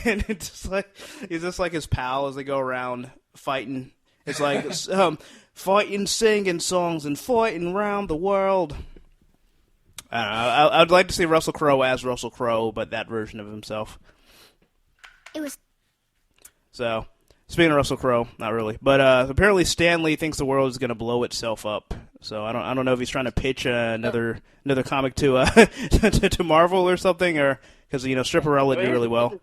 and it's just like he's just like his pal as they go around fighting. It's like fighting, singing songs, and fighting around the world. I don't know. I'd like to see Russell Crowe as Russell Crowe, but that version of himself. So, speaking of Russell Crowe, not really, but apparently Stan Lee thinks the world is going to blow itself up. So I don't know if he's trying to pitch another comic to to Marvel or something, or because Stripperella did really well.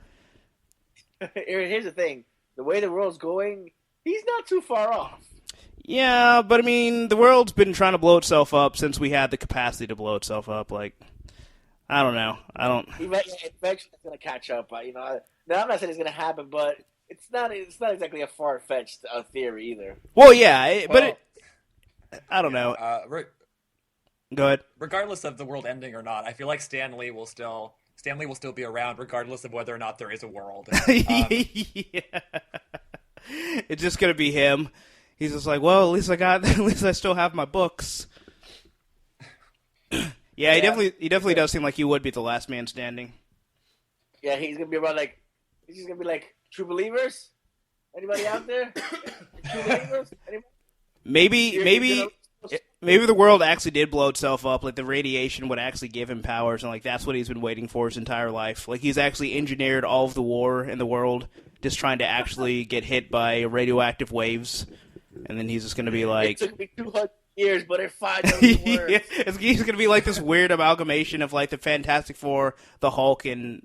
Here's the thing: the way the world's going, he's not too far off. Yeah, but I mean, the world's been trying to blow itself up since we had the capacity to blow itself up. Like, I don't know. Eventually, it's going to catch up. Now, I'm not saying it's going to happen, but it's not exactly a far-fetched theory either. Well, yeah, but I don't know. Go ahead. Regardless of the world ending or not, I feel like Stan Lee will still be around, regardless of whether or not there is a world. Yeah. It's just gonna be him. He's just like, well, at least I still have my books. Yeah, he definitely does seem like he would be the last man standing. Yeah, he's gonna be around like he's just gonna be like, true believers. Anybody out there? True believers? Anybody? Maybe the world actually did blow itself up. Like the radiation would actually give him powers, and like that's what he's been waiting for his entire life. Like he's actually engineered all of the war in the world, just trying to actually get hit by radioactive waves, and then he's just going to be like, it took me 200 years, but it finally worked. Yeah, he's going to be like this weird amalgamation of like the Fantastic Four, the Hulk, and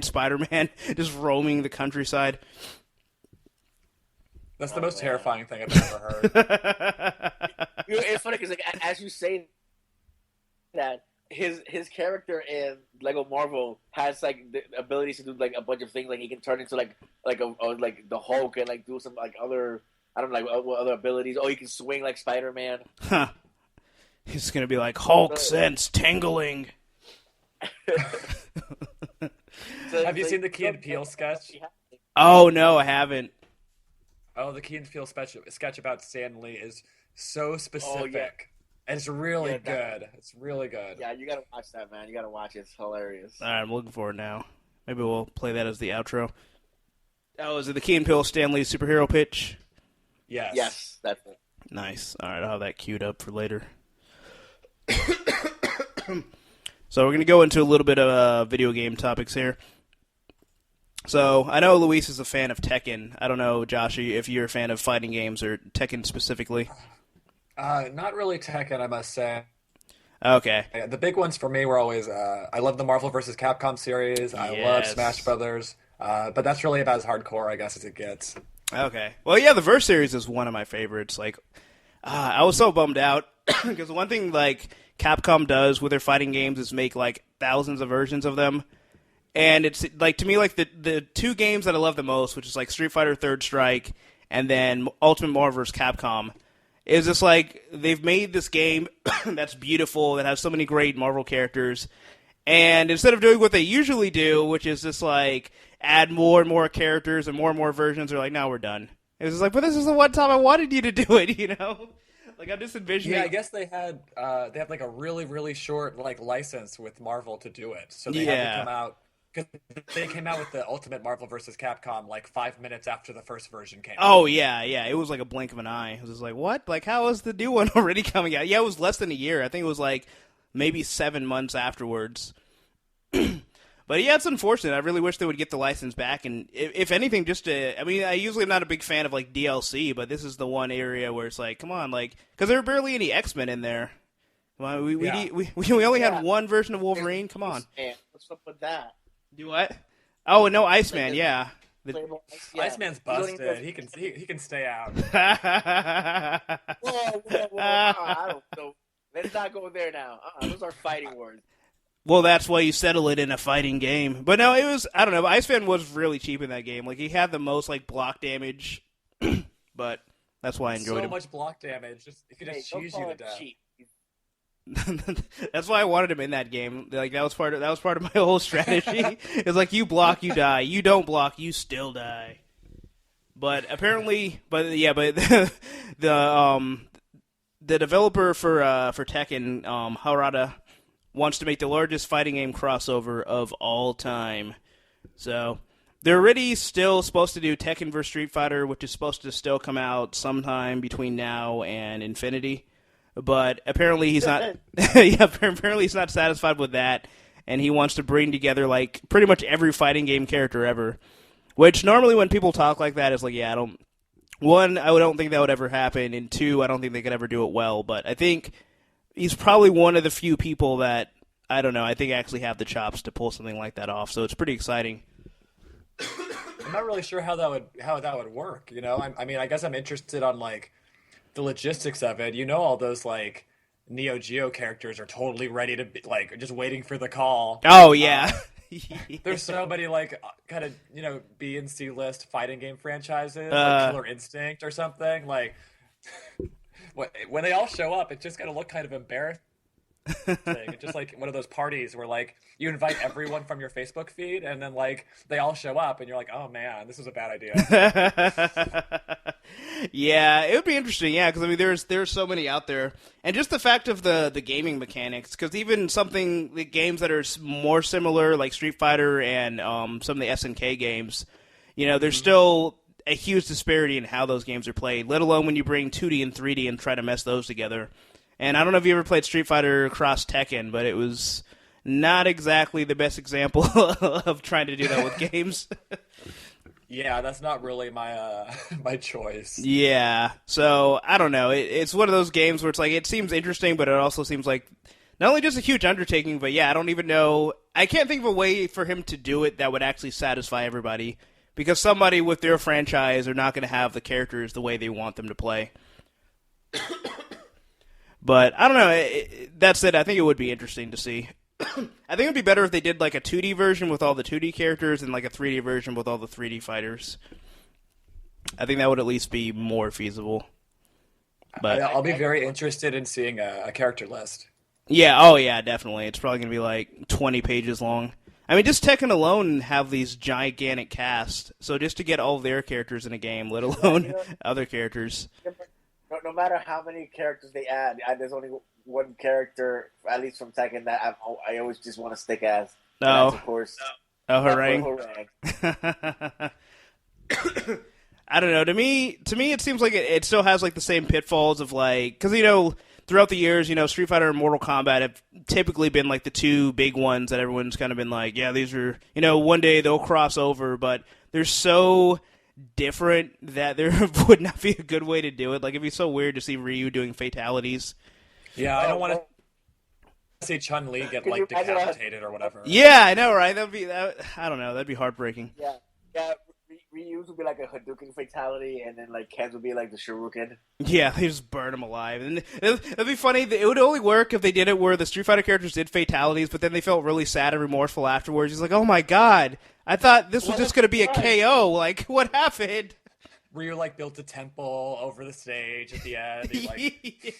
Spider-Man, just roaming the countryside. That's the most terrifying thing I've ever heard. It's funny because, like, as you say that, his character in Lego Marvel has like the abilities to do like a bunch of things. Like he can turn into like the Hulk and like do some like other what other abilities. Oh, he can swing like Spider-Man. Huh. He's gonna be like Hulk sense tingling. Have you seen the Key and Peele sketch? Oh no, I haven't. Oh, the Key and Peele sketch about Stan Lee is so specific. Oh, yeah. And it's really good. It's really good. Yeah, you gotta watch that, man. You gotta watch it. It's hilarious. All right, I'm looking for it now. Maybe we'll play that as the outro. Oh, is it the Key and Peele Stan Lee superhero pitch? Yes. That's it. Nice. All right, I'll have that queued up for later. So we're going to go into a little bit of video game topics here. So I know Luis is a fan of Tekken. I don't know, Josh, if you're a fan of fighting games or Tekken specifically. Not really Tekken, I must say. Okay. The big ones for me were always, I love the Marvel vs. Capcom series. I love Smash Brothers. But that's really about as hardcore, I guess, as it gets. Okay. Well, yeah, the Verse series is one of my favorites. Like, I was so bummed out because one thing like Capcom does with their fighting games is make like thousands of versions of them, And it's like, to me, like the two games that I love the most, which is like Street Fighter Third Strike and then Ultimate Marvel vs. Capcom, is just like they've made this game that's beautiful, that has so many great Marvel characters, and instead of doing what they usually do, which is just like add more and more characters and more versions, they're like, no, we're done. It's just like, but this is the one time I wanted you to do it, you know? Like, I'm just envisioning. Yeah, I guess they had like a really, really short like license with Marvel to do it, so they had to come out, because they came out with the Ultimate Marvel vs. Capcom like 5 minutes after the first version came out. Oh, yeah, it was like a blink of an eye. It was just like, what? Like, how is the new one already coming out? Yeah, it was less than a year. I think it was like maybe 7 months afterwards. But yeah, it's unfortunate. I really wish they would get the license back, and if anything, just to, I mean, I usually am not a big fan of like DLC, but this is the one area where it's like, come on, like, because there are barely any X-Men in there. Well, we only had one version of Wolverine. Come on. What's up with that? Do what? Oh, no, Iceman. Yeah. Iceman's busted. He can stay out. Whoa! I don't know. Let's not go there now. Those are fighting words. Well, that's why you settle it in a fighting game. But no, it was, I don't know, Iceman was really cheap in that game. Like, he had the most, like, block damage, but that's why I enjoyed him. So much block damage. He could just cheese you to death. Cheap. That's why I wanted him in that game. Like, that was part of my whole strategy. It's like, you block, you die. You don't block, you still die. But apparently, the developer for Tekken, Harada, wants to make the largest fighting game crossover of all time. So they're already still supposed to do Tekken vs. Street Fighter, which is supposed to still come out sometime between now and Infinity. But apparently he's not. Apparently he's not satisfied with that, and he wants to bring together like pretty much every fighting game character ever. Which normally when people talk like that, it's like, yeah, I don't think that would ever happen, and two, I don't think they could ever do it well. But I think he's probably one of the few people that, I don't know, I think actually have the chops to pull something like that off. So it's pretty exciting. I'm not really sure how that would work. You know, I mean, I guess I'm interested on like the logistics of it. You know, all those like Neo Geo characters are totally ready to be like just waiting for the call. Oh yeah. There's so many like kind of, you know, B and C list fighting game franchises, like Killer Instinct or something. Like when they all show up, it's just gonna look kind of embarrassing. It's just like one of those parties where like you invite everyone from your Facebook feed, and then like they all show up, and you're like, oh man, this was a bad idea. Yeah, it would be interesting. Yeah, because I mean, there's so many out there, and just the fact of the gaming mechanics. Because even the games that are more similar, like Street Fighter and some of the SNK games, you know, there's still a huge disparity in how those games are played. Let alone when you bring 2D and 3D and try to mess those together. And I don't know if you ever played Street Fighter Cross Tekken, but it was not exactly the best example of trying to do that with games. Yeah, that's not really my my choice. Yeah, so I don't know. It's one of those games where it's like it seems interesting, but it also seems like not only just a huge undertaking, but yeah, I don't even know. I can't think of a way for him to do it that would actually satisfy everybody, because somebody with their franchise are not going to have the characters the way they want them to play. But I don't know. That said, I think it would be interesting to see. I think it would be better if they did like a 2D version with all the 2D characters and like a 3D version with all the 3D fighters. I think that would at least be more feasible. But I'll be very interested in seeing a character list. Yeah, oh yeah, definitely. It's probably going to be like 20 pages long. I mean, just Tekken alone have these gigantic casts. So just to get all their characters in a game, let alone other characters. No matter how many characters they add, there's only one character, at least from Tekken, that I always just want to stick as. Oh, of course. Oh, Harang. I don't know. To me, it seems like it still has like the same pitfalls of like, because you know, throughout the years, you know, Street Fighter and Mortal Kombat have typically been like the two big ones that everyone's kind of been like, yeah, these are, you know, one day they'll cross over, but they're so different that there would not be a good way to do it. Like, it'd be so weird to see Ryu doing fatalities. Yeah, I don't want to see Chun-Li get like decapitated or whatever. Yeah, I know, right? I don't know. That'd be heartbreaking. Yeah. Ryu's would be like a Hadouken fatality, and then like Ken's would be like the Shuriken. Yeah, they just burn him alive. And it'd be funny. It would only work if they did it where the Street Fighter characters did fatalities, but then they felt really sad and remorseful afterwards. He's like, "Oh my god, I thought this was just going to be a KO. Like, what happened?" Ryu like built a temple over the stage at the end. He, like...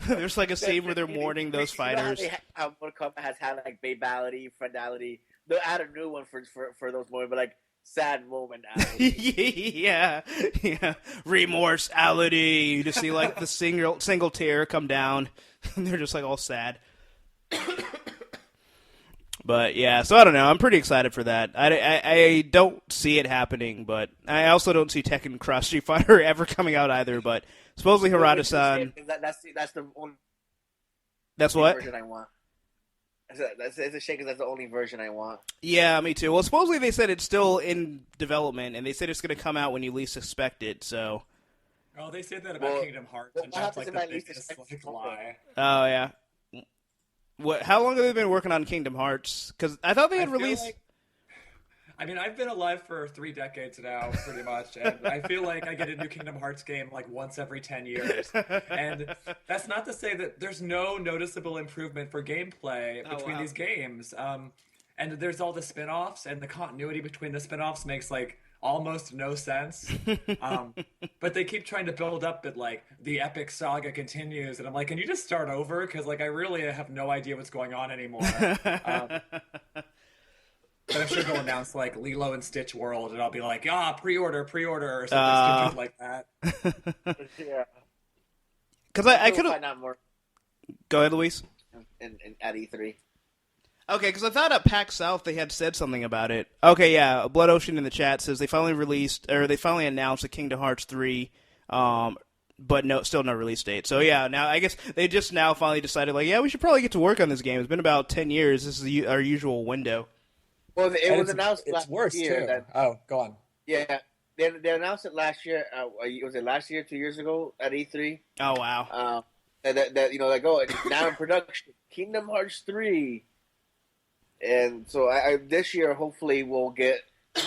There's like a scene where they're mourning those fighters. How Mortal Kombat has had like babality, friendality. They'll add a new one for those moments, but like sad moment. yeah. Remorseality. You just see like the single tear come down, and they're just like all sad. But yeah, so I don't know. I'm pretty excited for that. I don't see it happening, but I also don't see Tekken Cross Street Fighter ever coming out either. But supposedly Harada-san. That's the only. That's what version I want. It's a shame because that's the only version I want. Yeah, me too. Well, supposedly they said it's still in development, and they said it's going to come out when you least expect it. So. Oh, they said that about Kingdom Hearts, and that's like the biggest lie. Oh yeah. What? How long have they been working on Kingdom Hearts? Because I thought they had released. I mean, I've been alive for 3 decades now, pretty much, and I feel like I get a new Kingdom Hearts game like once every 10 years. And that's not to say that there's no noticeable improvement for gameplay between these games. And there's all the spin-offs, and the continuity between the spin-offs makes like almost no sense. But they keep trying to build up that like the epic saga continues, and I'm like, can you just start over? Because like I really have no idea what's going on anymore. But I'm sure they'll announce like Lilo and Stitch World, and I'll be like, pre-order or something stupid like that. Yeah. Because I could have. Go ahead, Luis. At E3. Okay, because I thought at PAX South they had said something about it. Okay, yeah, Blood Ocean in the chat says they finally announced the Kingdom Hearts 3, but still no release date. So yeah, now I guess they just now finally decided, like, yeah, we should probably get to work on this game. It's been about 10 years. This is our usual window. Well, it was announced last year. Go on. Yeah, they announced it last year. Was it last year, 2 years ago at E3? Oh wow. That now in production, Kingdom Hearts 3. And so this year, hopefully, we'll get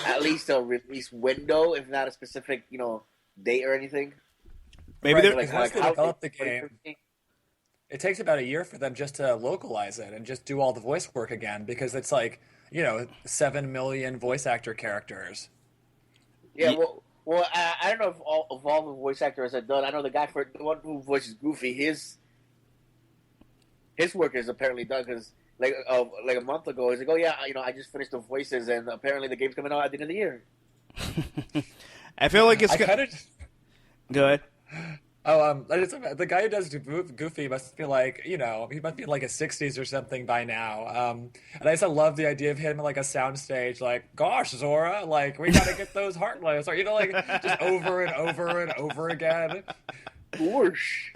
at least a release window, if not a specific, date or anything. Maybe they're to develop the game. It takes about a year for them just to localize it and just do all the voice work again, because it's like 7 million voice actor characters. Yeah, well, I don't know if all the voice actors are done. I know the one who voices Goofy, his work is apparently done because. Like a month ago, he's like, "Oh yeah, I just finished the voices, and apparently the game's coming out at the end of the year." I feel like it's. Go ahead. Oh, the guy who does Goofy must be like, he must be in like his 60s or something by now. And I just love the idea of him in like a soundstage, like, "Gosh, Zora, like we gotta get those heartless," or like just over and over and over again. Gosh.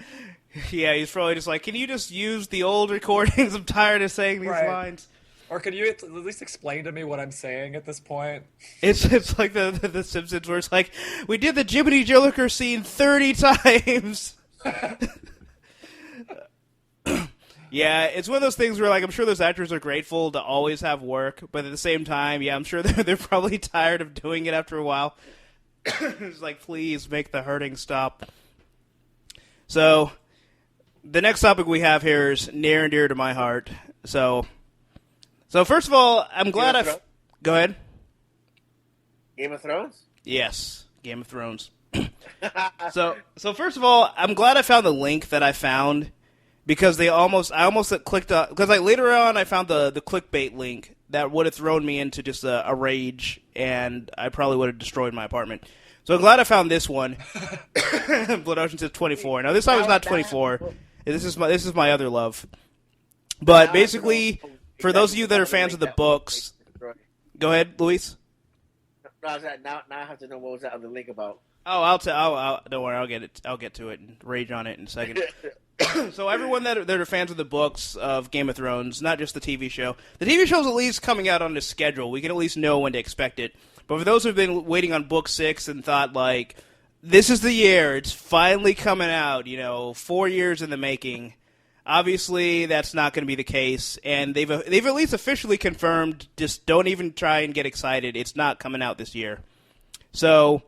Yeah, he's probably just like, can you just use the old recordings? I'm tired of saying these lines. Or can you at least explain to me what I'm saying at this point? It's like the Simpsons where it's like, we did the Jiminy Jilliker scene 30 times. Yeah, it's one of those things where like I'm sure those actors are grateful to always have work, but at the same time, yeah, I'm sure they're probably tired of doing it after a while. It's like, please make the hurting stop. So. The next topic we have here is near and dear to my heart. So first of all, I'm glad Go ahead. Game of Thrones? Yes, Game of Thrones. So first of all, I'm glad I found the link that I found because I almost clicked on because later on I found the clickbait link that would have thrown me into just a rage and I probably would have destroyed my apartment. So I'm glad I found this one. Blood Ocean says 24. Now this time it's not 24. This is my other love. But basically, for those of you that are fans of the books, go ahead, Luis. Now I have to know what was that other link about. Oh, don't worry, I'll get to it and rage on it in a second. So everyone that are fans of the books of Game of Thrones, not just the TV show. The TV show's at least coming out on the schedule. We can at least know when to expect it. But for those who've been waiting on book 6 and thought like, this is the year, it's finally coming out, 4 years in the making. Obviously, that's not going to be the case, and they've at least officially confirmed. Just don't even try and get excited. It's not coming out this year. So,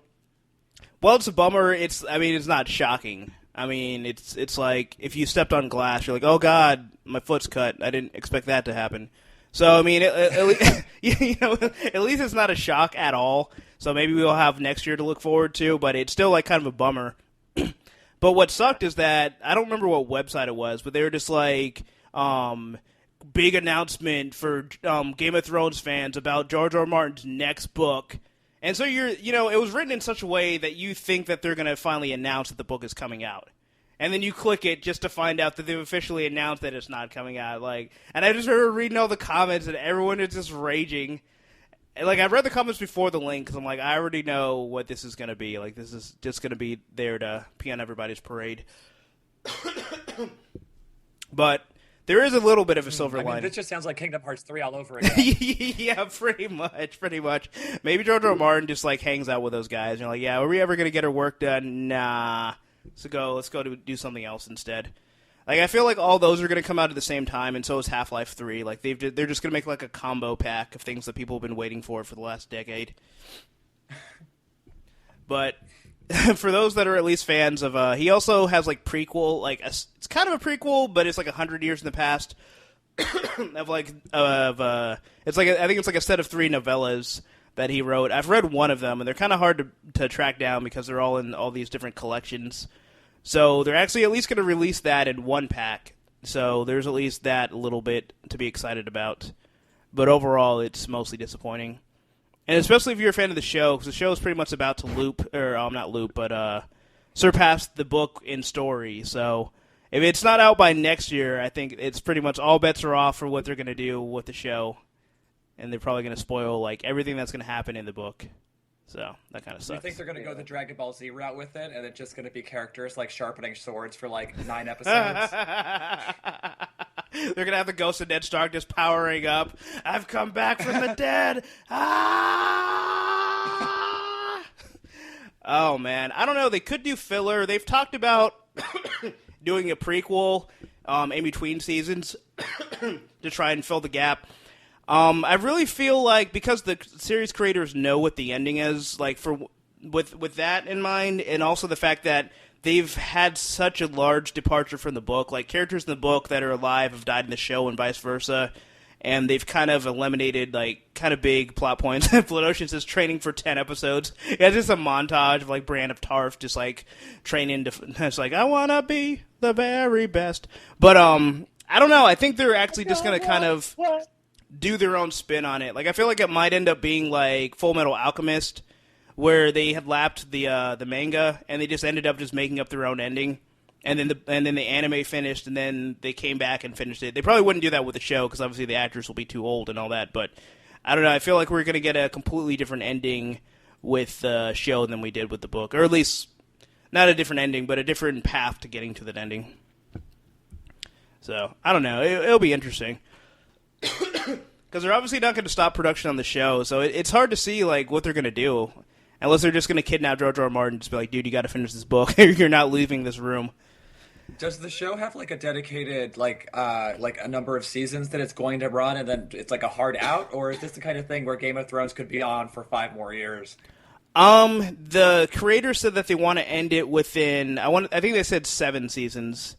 well, it's a bummer. It's not shocking. I mean, it's like if you stepped on glass, you're like, oh God, my foot's cut. I didn't expect that to happen. So, I mean, at least it's not a shock at all. So maybe we'll have next year to look forward to, but it's still like kind of a bummer. But what sucked is that, I don't remember what website it was, but they were just like, big announcement for Game of Thrones fans about George R. R. Martin's next book. And so it was written in such a way that you think that they're going to finally announce that the book is coming out. And then you click it just to find out that they've officially announced that it's not coming out. And I just remember reading all the comments and everyone is just raging. And, I've read the comments before the link because I'm like, I already know what this is going to be. This is just going to be there to pee on everybody's parade. But there is a little bit of a silver lining. This just sounds like Kingdom Hearts 3 all over again. Yeah, pretty much. Maybe George R. R. Martin just, hangs out with those guys. And you're like, yeah, are we ever going to get our work done? Nah. Let's go do something else instead. I feel like all those are going to come out at the same time, and so is Half-Life 3. They're just going to make, a combo pack of things that people have been waiting for the last decade. But for those that are at least fans of, he also has, prequel, it's kind of a prequel, but it's, 100 years in the past of, I think it's, a set of 3 novellas that he wrote. I've read one of them, and they're kind of hard to track down because they're all in all these different collections. So they're actually at least going to release that in one pack. So there's at least that a little bit to be excited about. But overall, it's mostly disappointing. And especially if you're a fan of the show, because the show is pretty much about to surpass the book in story. So if it's not out by next year, I think it's pretty much all bets are off for what they're going to do with the show. And they're probably going to spoil, everything that's going to happen in the book. So, that kind of sucks. I think they're going to go the Dragon Ball Z route with it, and it's just going to be characters, sharpening swords for, 9 episodes. They're going to have the ghost of Ned Stark just powering up. I've come back from the dead! Ah! Oh, man. I don't know. They could do filler. They've talked about doing a prequel in between seasons to try and fill the gap. I really feel like because the series creators know what the ending is, with that in mind, and also the fact that they've had such a large departure from the book, characters in the book that are alive have died in the show and vice versa, and they've kind of eliminated kind of big plot points. Blood Ocean says training for 10 episodes. It's just a montage of Bran of Tarth just training to. It's I wanna be the very best, but I don't know. I think they're actually just gonna kind of do their own spin on it. I feel like it might end up being Full Metal Alchemist, where they had lapped the manga and they just ended up just making up their own ending, and then the anime finished, and then they came back and finished it. They probably wouldn't do that with the show because obviously the actors will be too old and all that. But I don't know. I feel like we're gonna get a completely different ending with the show than we did with the book, or at least not a different ending, but a different path to getting to that ending. So I don't know. It'll be interesting. Because they're obviously not going to stop production on the show, so it's hard to see what they're going to do, unless they're just going to kidnap George R. R. Martin and just be like, dude, you got to finish this book, you're not leaving this room. Does the show have a dedicated a number of seasons that it's going to run, and then it's a hard out, or is this the kind of thing where Game of Thrones could be on for 5 more years? The creators said that they want to end it within. I think they said 7 seasons.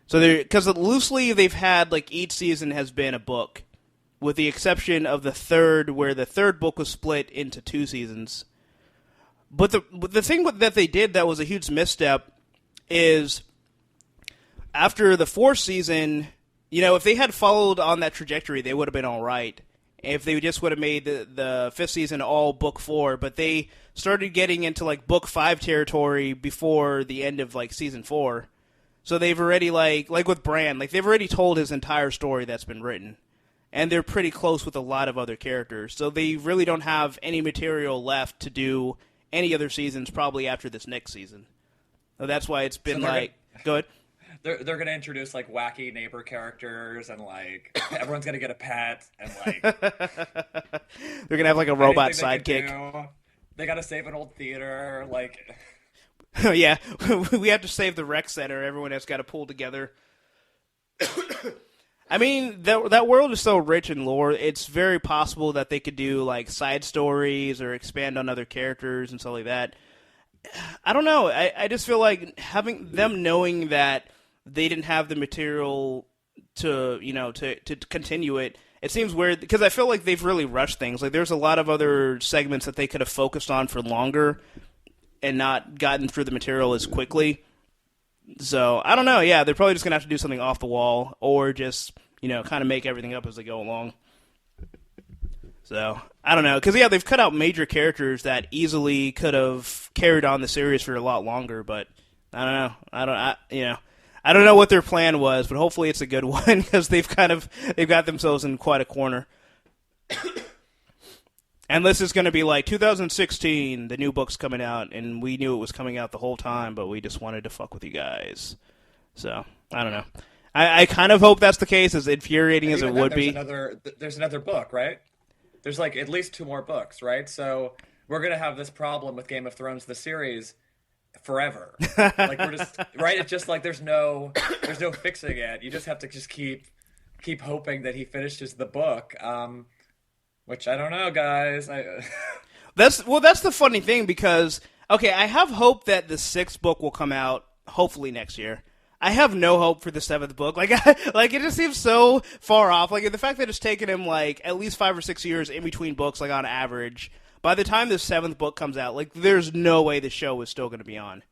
So because loosely they've had each season has been a book, with the exception of the third, where the third book was split into 2 seasons. But the thing that they did that was a huge misstep is after the 4th season, if they had followed on that trajectory, they would have been all right. If they just would have made the 5th season all book 4, but they started getting into book 5 territory before the end of season 4. So they've already with Bran, they've already told his entire story that's been written. And they're pretty close with a lot of other characters. So they really don't have any material left to do any other seasons probably after this next season. So that's why it's been go ahead. They're going to introduce wacky neighbor characters, and everyone's going to get a pet, and they're going to have a robot sidekick. They got to save an old theater, Yeah, we have to save the rec center. Everyone has got to pull together. I mean, that world is so rich in lore. It's very possible that they could do like side stories or expand on other characters and stuff like that. I don't know. I just feel like having them knowing that they didn't have the material to continue it. It seems weird because I feel like they've really rushed things. Like there's a lot of other segments that they could have focused on for longer and not gotten through the material as quickly. So I don't know. Yeah, they're probably just gonna have to do something off the wall or just kind of make everything up as they go along. So I don't know because they've cut out major characters that easily could have carried on the series for a lot longer. But I don't know. I don't know what their plan was, but hopefully it's a good one because they've got themselves in quite a corner. And this is going to be like 2016, the new book's coming out, and we knew it was coming out the whole time, but we just wanted to fuck with you guys. So, I don't know. I kind of hope that's the case, as infuriating as it would be. There's another book, right? There's like at least 2 more books, right? So we're going to have this problem with Game of Thrones, the series, forever. Like we're just, right? It's just like there's no fixing it. You just have to just keep hoping that he finishes the book. Which I don't know, guys. That's the funny thing because I have hope that the 6th book will come out hopefully next year. I have no hope for the 7th book. Like it just seems so far off. Like the fact that it's taken him like at least 5 or 6 years in between books, like on average. By the time the 7th book comes out, like there's no way the show is still going to be on.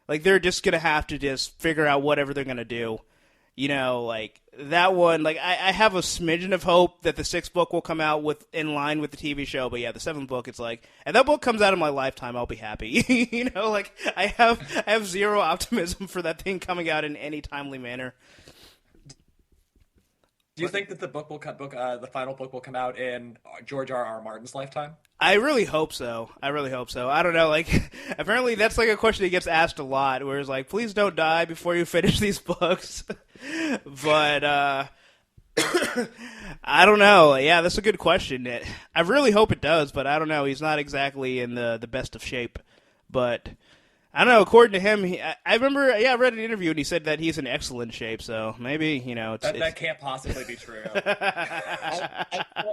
Like they're just going to have to just figure out whatever they're going to do. Like that one, like I have a smidgen of hope that the 6th book will come out in line with the TV show, but yeah, the 7th book, it's like, and that book comes out in my lifetime, I'll be happy. Like I have zero optimism for that thing coming out in any timely manner. Do you think that the final book will come out in George R.R. Martin's lifetime? I really hope so. I don't know. Like, apparently that's like a question that gets asked a lot, where it's like, please don't die before you finish these books. But I don't know. Yeah, that's a good question. I really hope it does, but I don't know. He's not exactly in the best of shape. But I don't know. According to him, I remember. Yeah, I read an interview and he said that he's in excellent shape. So maybe that can't possibly be true.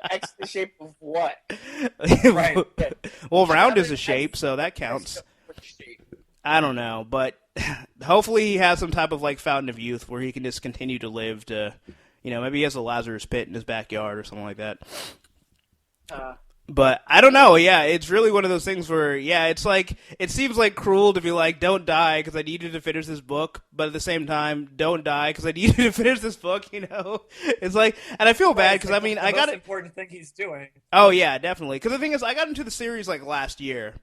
Excellent shape of what? Right. Well, round is a shape, so that counts. I don't know, but hopefully he has some type of like fountain of youth where he can just continue to live. To maybe he has a Lazarus pit in his backyard or something like that. But I don't know. Yeah, it's really one of those things where, it's like, it seems like cruel to be like, don't die because I need you to finish this book. But at the same time, don't die because I need you to finish this book, It's like, and I feel bad because, I mean, I got the most important thing he's doing. Oh, yeah, definitely. Because the thing is, I got into the series like last year.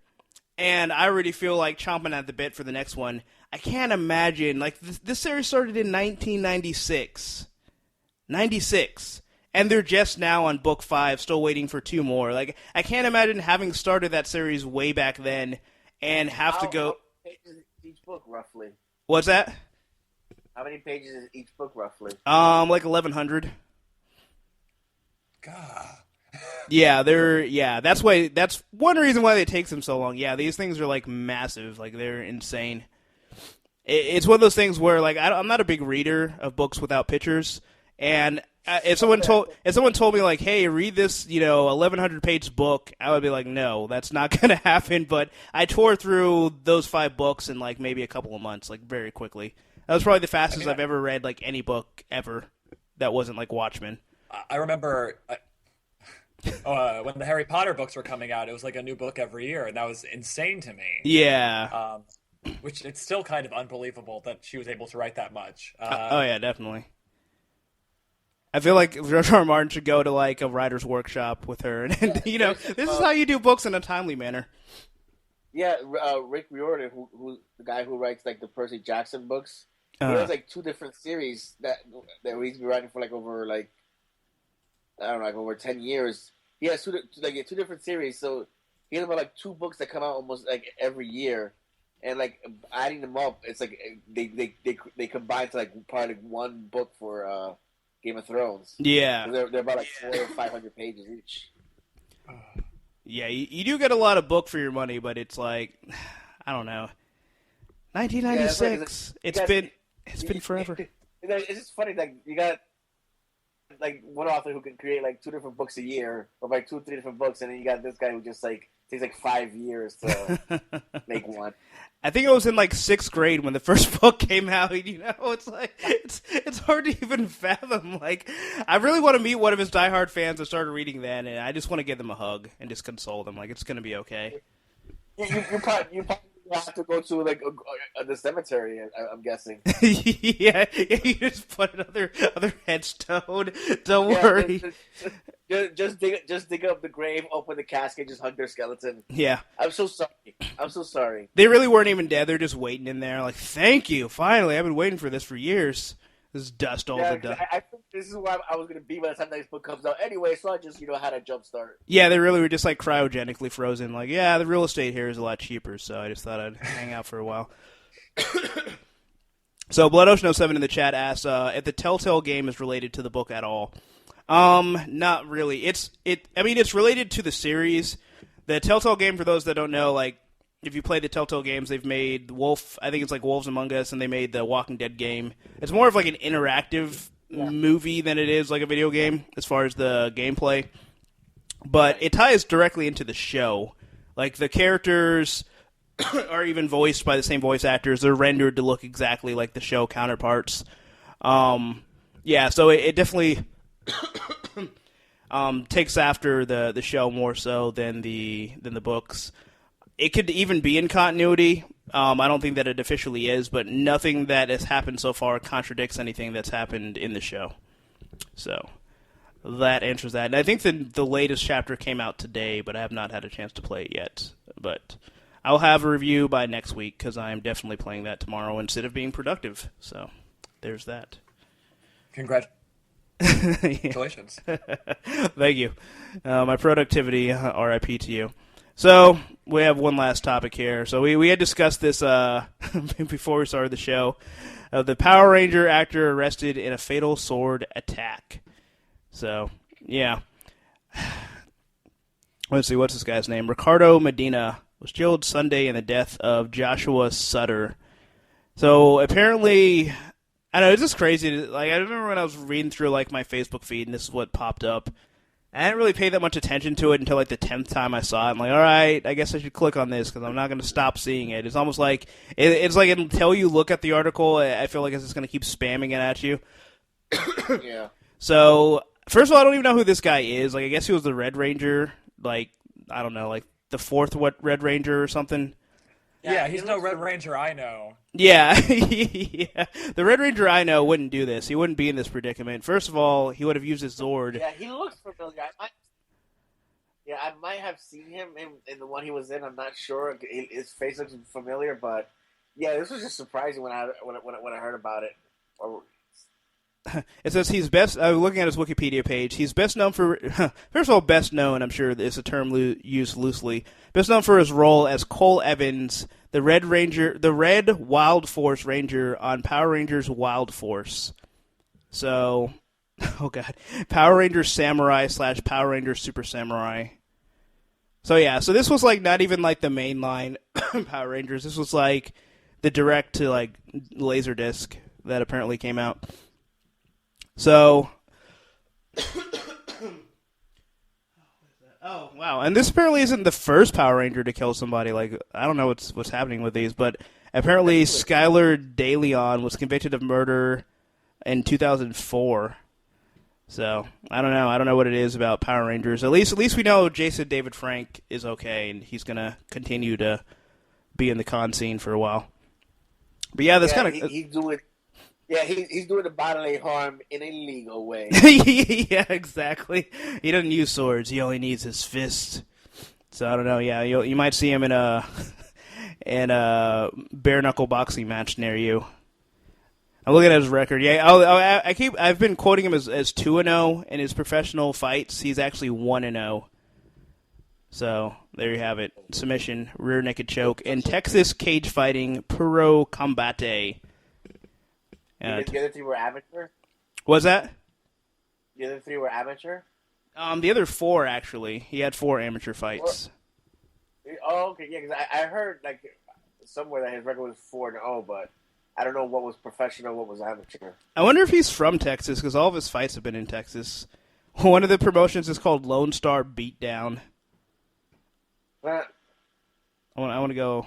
And I already feel like chomping at the bit for the next one. I can't imagine, like, this series started in 1996. 96. And they're just now on book 5, still waiting for 2 more. Like, I can't imagine having started that series way back then and have to go. How many pages is each book roughly? What's that? How many pages is each book roughly? Like 1,100. God. Yeah, that's one reason why it takes them so long. Yeah, these things are like massive, like they're insane. It's one of those things where like I'm not a big reader of books without pictures, and if someone told me like, hey, read this 1,100 page book, I would be like, no, that's not gonna happen. But I tore through those 5 books in like maybe a couple of months, like very quickly. That was probably the fastest I've ever read like any book ever that wasn't like Watchmen. I remember when the Harry Potter books were coming out, it was like a new book every year, and that was insane to me. Yeah. Which it's still kind of unbelievable that she was able to write that much. Oh yeah, definitely. I feel like George R. R. Martin should go to like a writer's workshop with her, and this is how you do books in a timely manner. Yeah, Rick Riordan, who the guy who writes like the Percy Jackson books, he has like 2 different series that he's been writing for like over like I don't know, like over 10 years. He has 2 different series, so he has about like 2 books that come out almost like every year, and like adding them up, it's like they combine to like probably like 1 book for Game of Thrones. Yeah, they're about like 400 or 500 pages each. Yeah, you do get a lot of book for your money, but it's like I don't know. 1996. It's been forever. It's just funny. Like you got like one author who can create like 2 different books a year, or like 2 or 3 different books, and then you got this guy who just like takes like 5 years to make one. I think it was in like 6th grade when the first book came out. You know, it's like it's hard to even fathom. Like, I really want to meet one of his diehard fans that started reading that, and I just want to give them a hug and just console them. Like, it's gonna be okay. You probably have to go to like the cemetery. I'm guessing. yeah, you just put another headstone. Don't worry. Just dig up the grave, open the casket, just hug their skeleton. Yeah. I'm so sorry. They really weren't even dead. They're just waiting in there. Like, thank you. Finally, I've been waiting for this for years. This is dust all the dust. I think this is where I was going to be by the time this book comes out anyway, so I just, had a jump start. Yeah, they really were just, like, cryogenically frozen. Like, yeah, the real estate here is a lot cheaper, so I just thought I'd hang out for a while. So, Blood Ocean 07 in the chat asks, if the Telltale game is related to the book at all. Not really. It's related to the series. The Telltale game, for those that don't know, like, if you play the Telltale games, they've made I think it's like Wolves Among Us, and they made the Walking Dead game. It's more of like an interactive movie than it is like a video game as far as the gameplay. But it ties directly into the show. Like, the characters are even voiced by the same voice actors. They're rendered to look exactly like the show counterparts. So it definitely takes after the show more so than the books. It could even be in continuity. I don't think that it officially is, but nothing that has happened so far contradicts anything that's happened in the show. So that answers that. And I think the latest chapter came out today, but I have not had a chance to play it yet. But I'll have a review by next week because I am definitely playing that tomorrow instead of being productive. So there's that. Congratulations. Thank you. My productivity, RIP to you. So, we have one last topic here. So, we had discussed this before we started the show. The Power Ranger actor arrested in a fatal sword attack. So, yeah. Let's see, what's this guy's name? Ricardo Medina was jailed Sunday in the death of Joshua Sutter. So, apparently, I know, it's just crazy. Like, I remember when I was reading through, like, my Facebook feed, and this is what popped up. I didn't really pay that much attention to it until, like, the 10th time I saw it. I'm like, all right, I guess I should click on this because I'm not going to stop seeing it. It's almost like it's like until you look at the article, I feel like it's just going to keep spamming it at you. Yeah. So, first of all, I don't even know who this guy is. Like, I guess he was the Red Ranger, like, I don't know, like the 4th Red Ranger or something. Yeah, he's no Red Ranger I know. Yeah. Yeah. The Red Ranger I know wouldn't do this. He wouldn't be in this predicament. First of all, he would have used his Zord. Yeah, he looks familiar. I might have seen him in the one he was in. I'm not sure. His face looks familiar, but yeah, this was just surprising when I heard about it. It says he's best. Looking at his Wikipedia page, he's best known for. First of all, best known. I'm sure it's a term used loosely. Best known for his role as Cole Evans, the Red Wild Force Ranger on Power Rangers Wild Force. So, oh god, Power Rangers Samurai / Power Rangers Super Samurai. So yeah, so this was like not even like the mainline Power Rangers. This was like the direct to like Laserdisc that apparently came out. So, oh wow! And this apparently isn't the first Power Ranger to kill somebody. Like, I don't know what's happening with these, but apparently Skylar DeLeon was convicted of murder in 2004. So I don't know. I don't know what it is about Power Rangers. At least we know Jason David Frank is okay, and he's gonna continue to be in the con scene for a while. But yeah, that's kind of he's doing. Yeah, he's doing the bodily harm in a legal way. Yeah, exactly. He doesn't use swords. He only needs his fist. So I don't know. Yeah, you might see him in a bare knuckle boxing match near you. I'm looking at his record. Yeah, I've been quoting him as 2-0 in his professional fights. He's actually 1-0. So there you have it. Submission, rear naked choke, and Texas cage fighting Puro Combate. The other 3 were amateur? Was that? The other 3 were amateur? The other 4, actually. He had 4 amateur fights. Oh, okay, yeah, because I heard, like, somewhere that his record was 4-0, but I don't know what was professional, what was amateur. I wonder if he's from Texas, because all of his fights have been in Texas. One of the promotions is called Lone Star Beatdown. Eh, I want to go.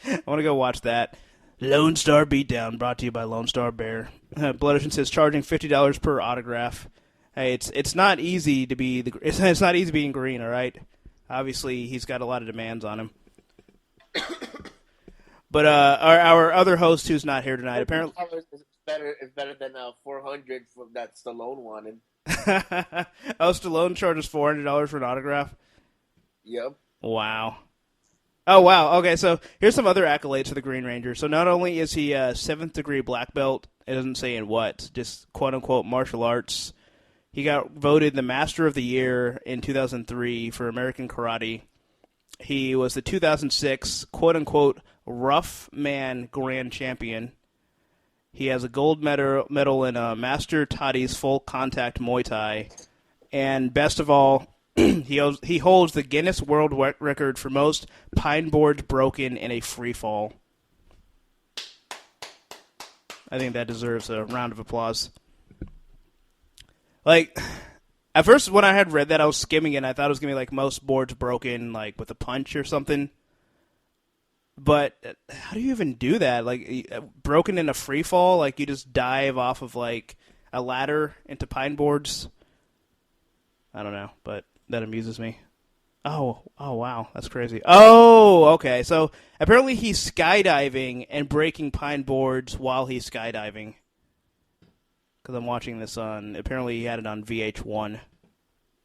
I want to go watch that. Lone Star Beatdown, brought to you by Lone Star Bear. Blood Ocean says charging $50 per autograph. Hey, it's not easy to be it's not easy being green. All right, obviously he's got a lot of demands on him. But our other host who's not here tonight apparently it's better than 400 from that Stallone wanted. Stallone charges $400 for an autograph. Yep. Wow. Oh, wow. Okay, so here's some other accolades for the Green Ranger. So not only is he a 7th degree black belt, it doesn't say in what, just quote-unquote martial arts. He got voted the Master of the Year in 2003 for American Karate. He was the 2006 quote-unquote Rough Man Grand Champion. He has a gold medal in Master Toddy's Full Contact Muay Thai. And best of all, he holds the Guinness World Record for most pine boards broken in a free fall. I think that deserves a round of applause. Like, at first when I had read that, I was skimming it, and I thought it was going to be like most boards broken like with a punch or something. But how do you even do that? Like, broken in a free fall? Like, you just dive off of like a ladder into pine boards? I don't know, but that amuses me. Oh, wow, that's crazy. Oh, okay, so apparently he's skydiving and breaking pine boards while he's skydiving. Because I'm watching this on, apparently he had it on VH1.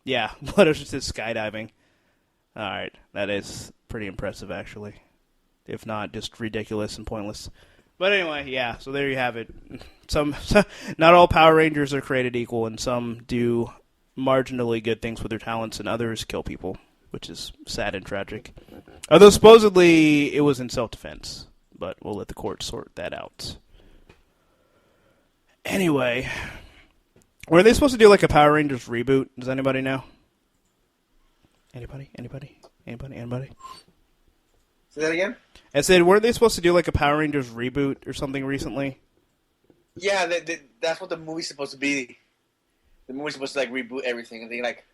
Yeah, Blood Ocean says skydiving. Alright, that is pretty impressive, actually. If not, just ridiculous and pointless. But anyway, yeah, so there you have it. Not all Power Rangers are created equal, and some do marginally good things with their talents, and others kill people, which is sad and tragic. Although supposedly it was in self-defense, but we'll let the court sort that out. Anyway, were they supposed to do like a Power Rangers reboot? Does anybody know? Anybody? Say that again? I said, weren't they supposed to do like a Power Rangers reboot or something recently? Yeah, that's what the movie's supposed to be. The movie's supposed to like reboot everything. I think like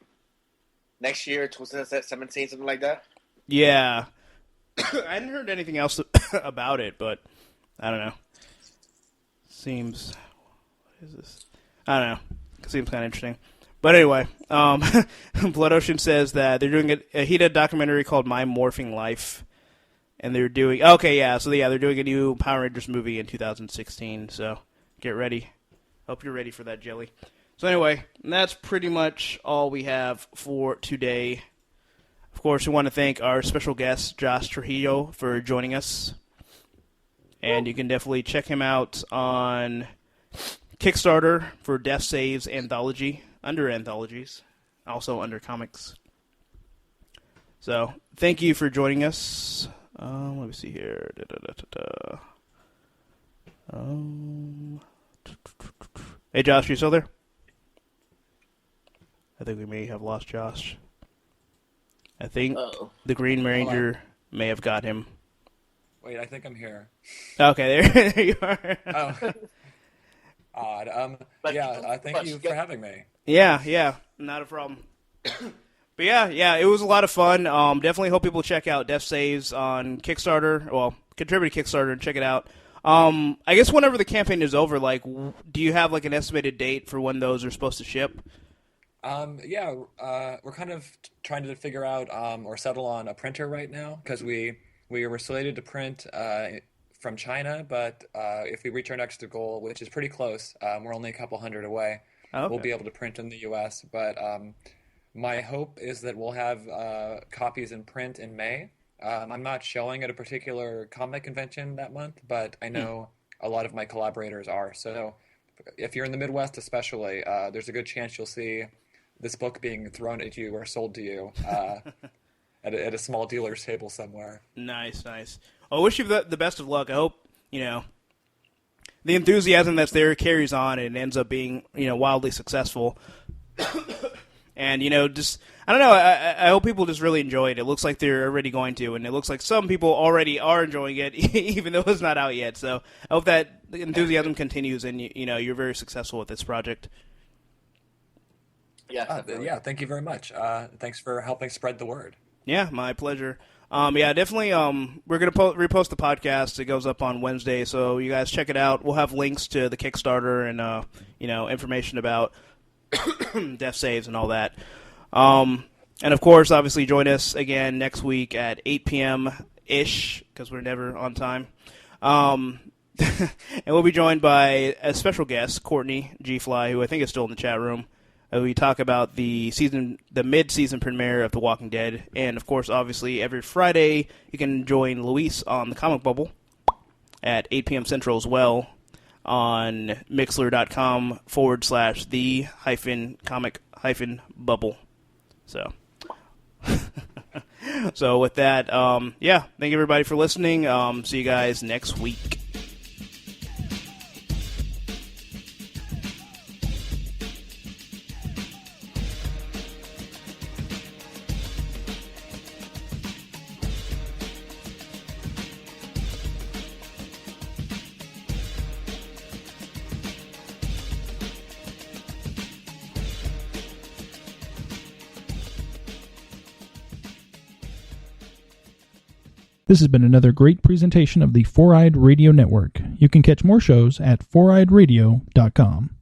next year, 2017, something like that. Yeah. I hadn't heard anything else about it, but I don't know. Seems... What is this? I don't know. Seems kind of interesting. But anyway, Blood Ocean says that they're doing he did a documentary called My Morphing Life. And they're doing... Okay, yeah. So, yeah, they're doing a new Power Rangers movie in 2016. So, get ready. Hope you're ready for that, Jelly. So, anyway, that's pretty much all we have for today. Of course, we want to thank our special guest, Josh Trujillo, for joining us. And you can definitely check him out on Kickstarter for Death Saves Anthology, under Anthologies, also under Comics. So, thank you for joining us. Let me see here. Hey, Josh, you still there? I think we may have lost Josh. I think the Green Ranger may have got him. Wait, I think I'm here. Okay, there you are. Oh. Odd. Thank you for having me. Yeah, not a problem. But yeah, it was a lot of fun. Definitely hope people check out Death Saves on Kickstarter. Well, contribute to Kickstarter and check it out. I guess whenever the campaign is over, like, do you have like an estimated date for when those are supposed to ship? We're kind of trying to figure out or settle on a printer right now because we were slated to print from China, but if we reach our next goal, which is pretty close, we're only a couple hundred away. Okay. We'll be able to print in the U.S., but my hope is that we'll have copies in print in May. I'm not showing at a particular comic convention that month, but I know a lot of my collaborators are. So if you're in the Midwest especially, there's a good chance you'll see this book being thrown at you or sold to you at a small dealer's table somewhere. Nice. Well, I wish you the best of luck. I hope, the enthusiasm that's there carries on and ends up being, wildly successful. And, just, I don't know, I hope people just really enjoy it. It looks like they're already going to, and it looks like some people already are enjoying it, even though it's not out yet. So I hope that the enthusiasm continues and, you're very successful with this project. Yeah, yeah, thank you very much. Thanks for helping spread the word. Yeah, my pleasure. Yeah, definitely. We're going to repost the podcast. It goes up on Wednesday, so you guys check it out. We'll have links to the Kickstarter and, information about Death Saves and all that. And, of course, obviously join us again next week at 8 p.m.-ish, because we're never on time. And we'll be joined by a special guest, Courtney G-Fly, who I think is still in the chat room. We talk about the mid-season premiere of The Walking Dead. And, of course, obviously, every Friday, you can join Luis on the Comic Bubble at 8 p.m. Central as well on mixler.com/the-comic-bubble. So, so with that, thank you everybody for listening. See you guys next week. This has been another great presentation of the Four-Eyed Radio Network. You can catch more shows at foureyedradio.com.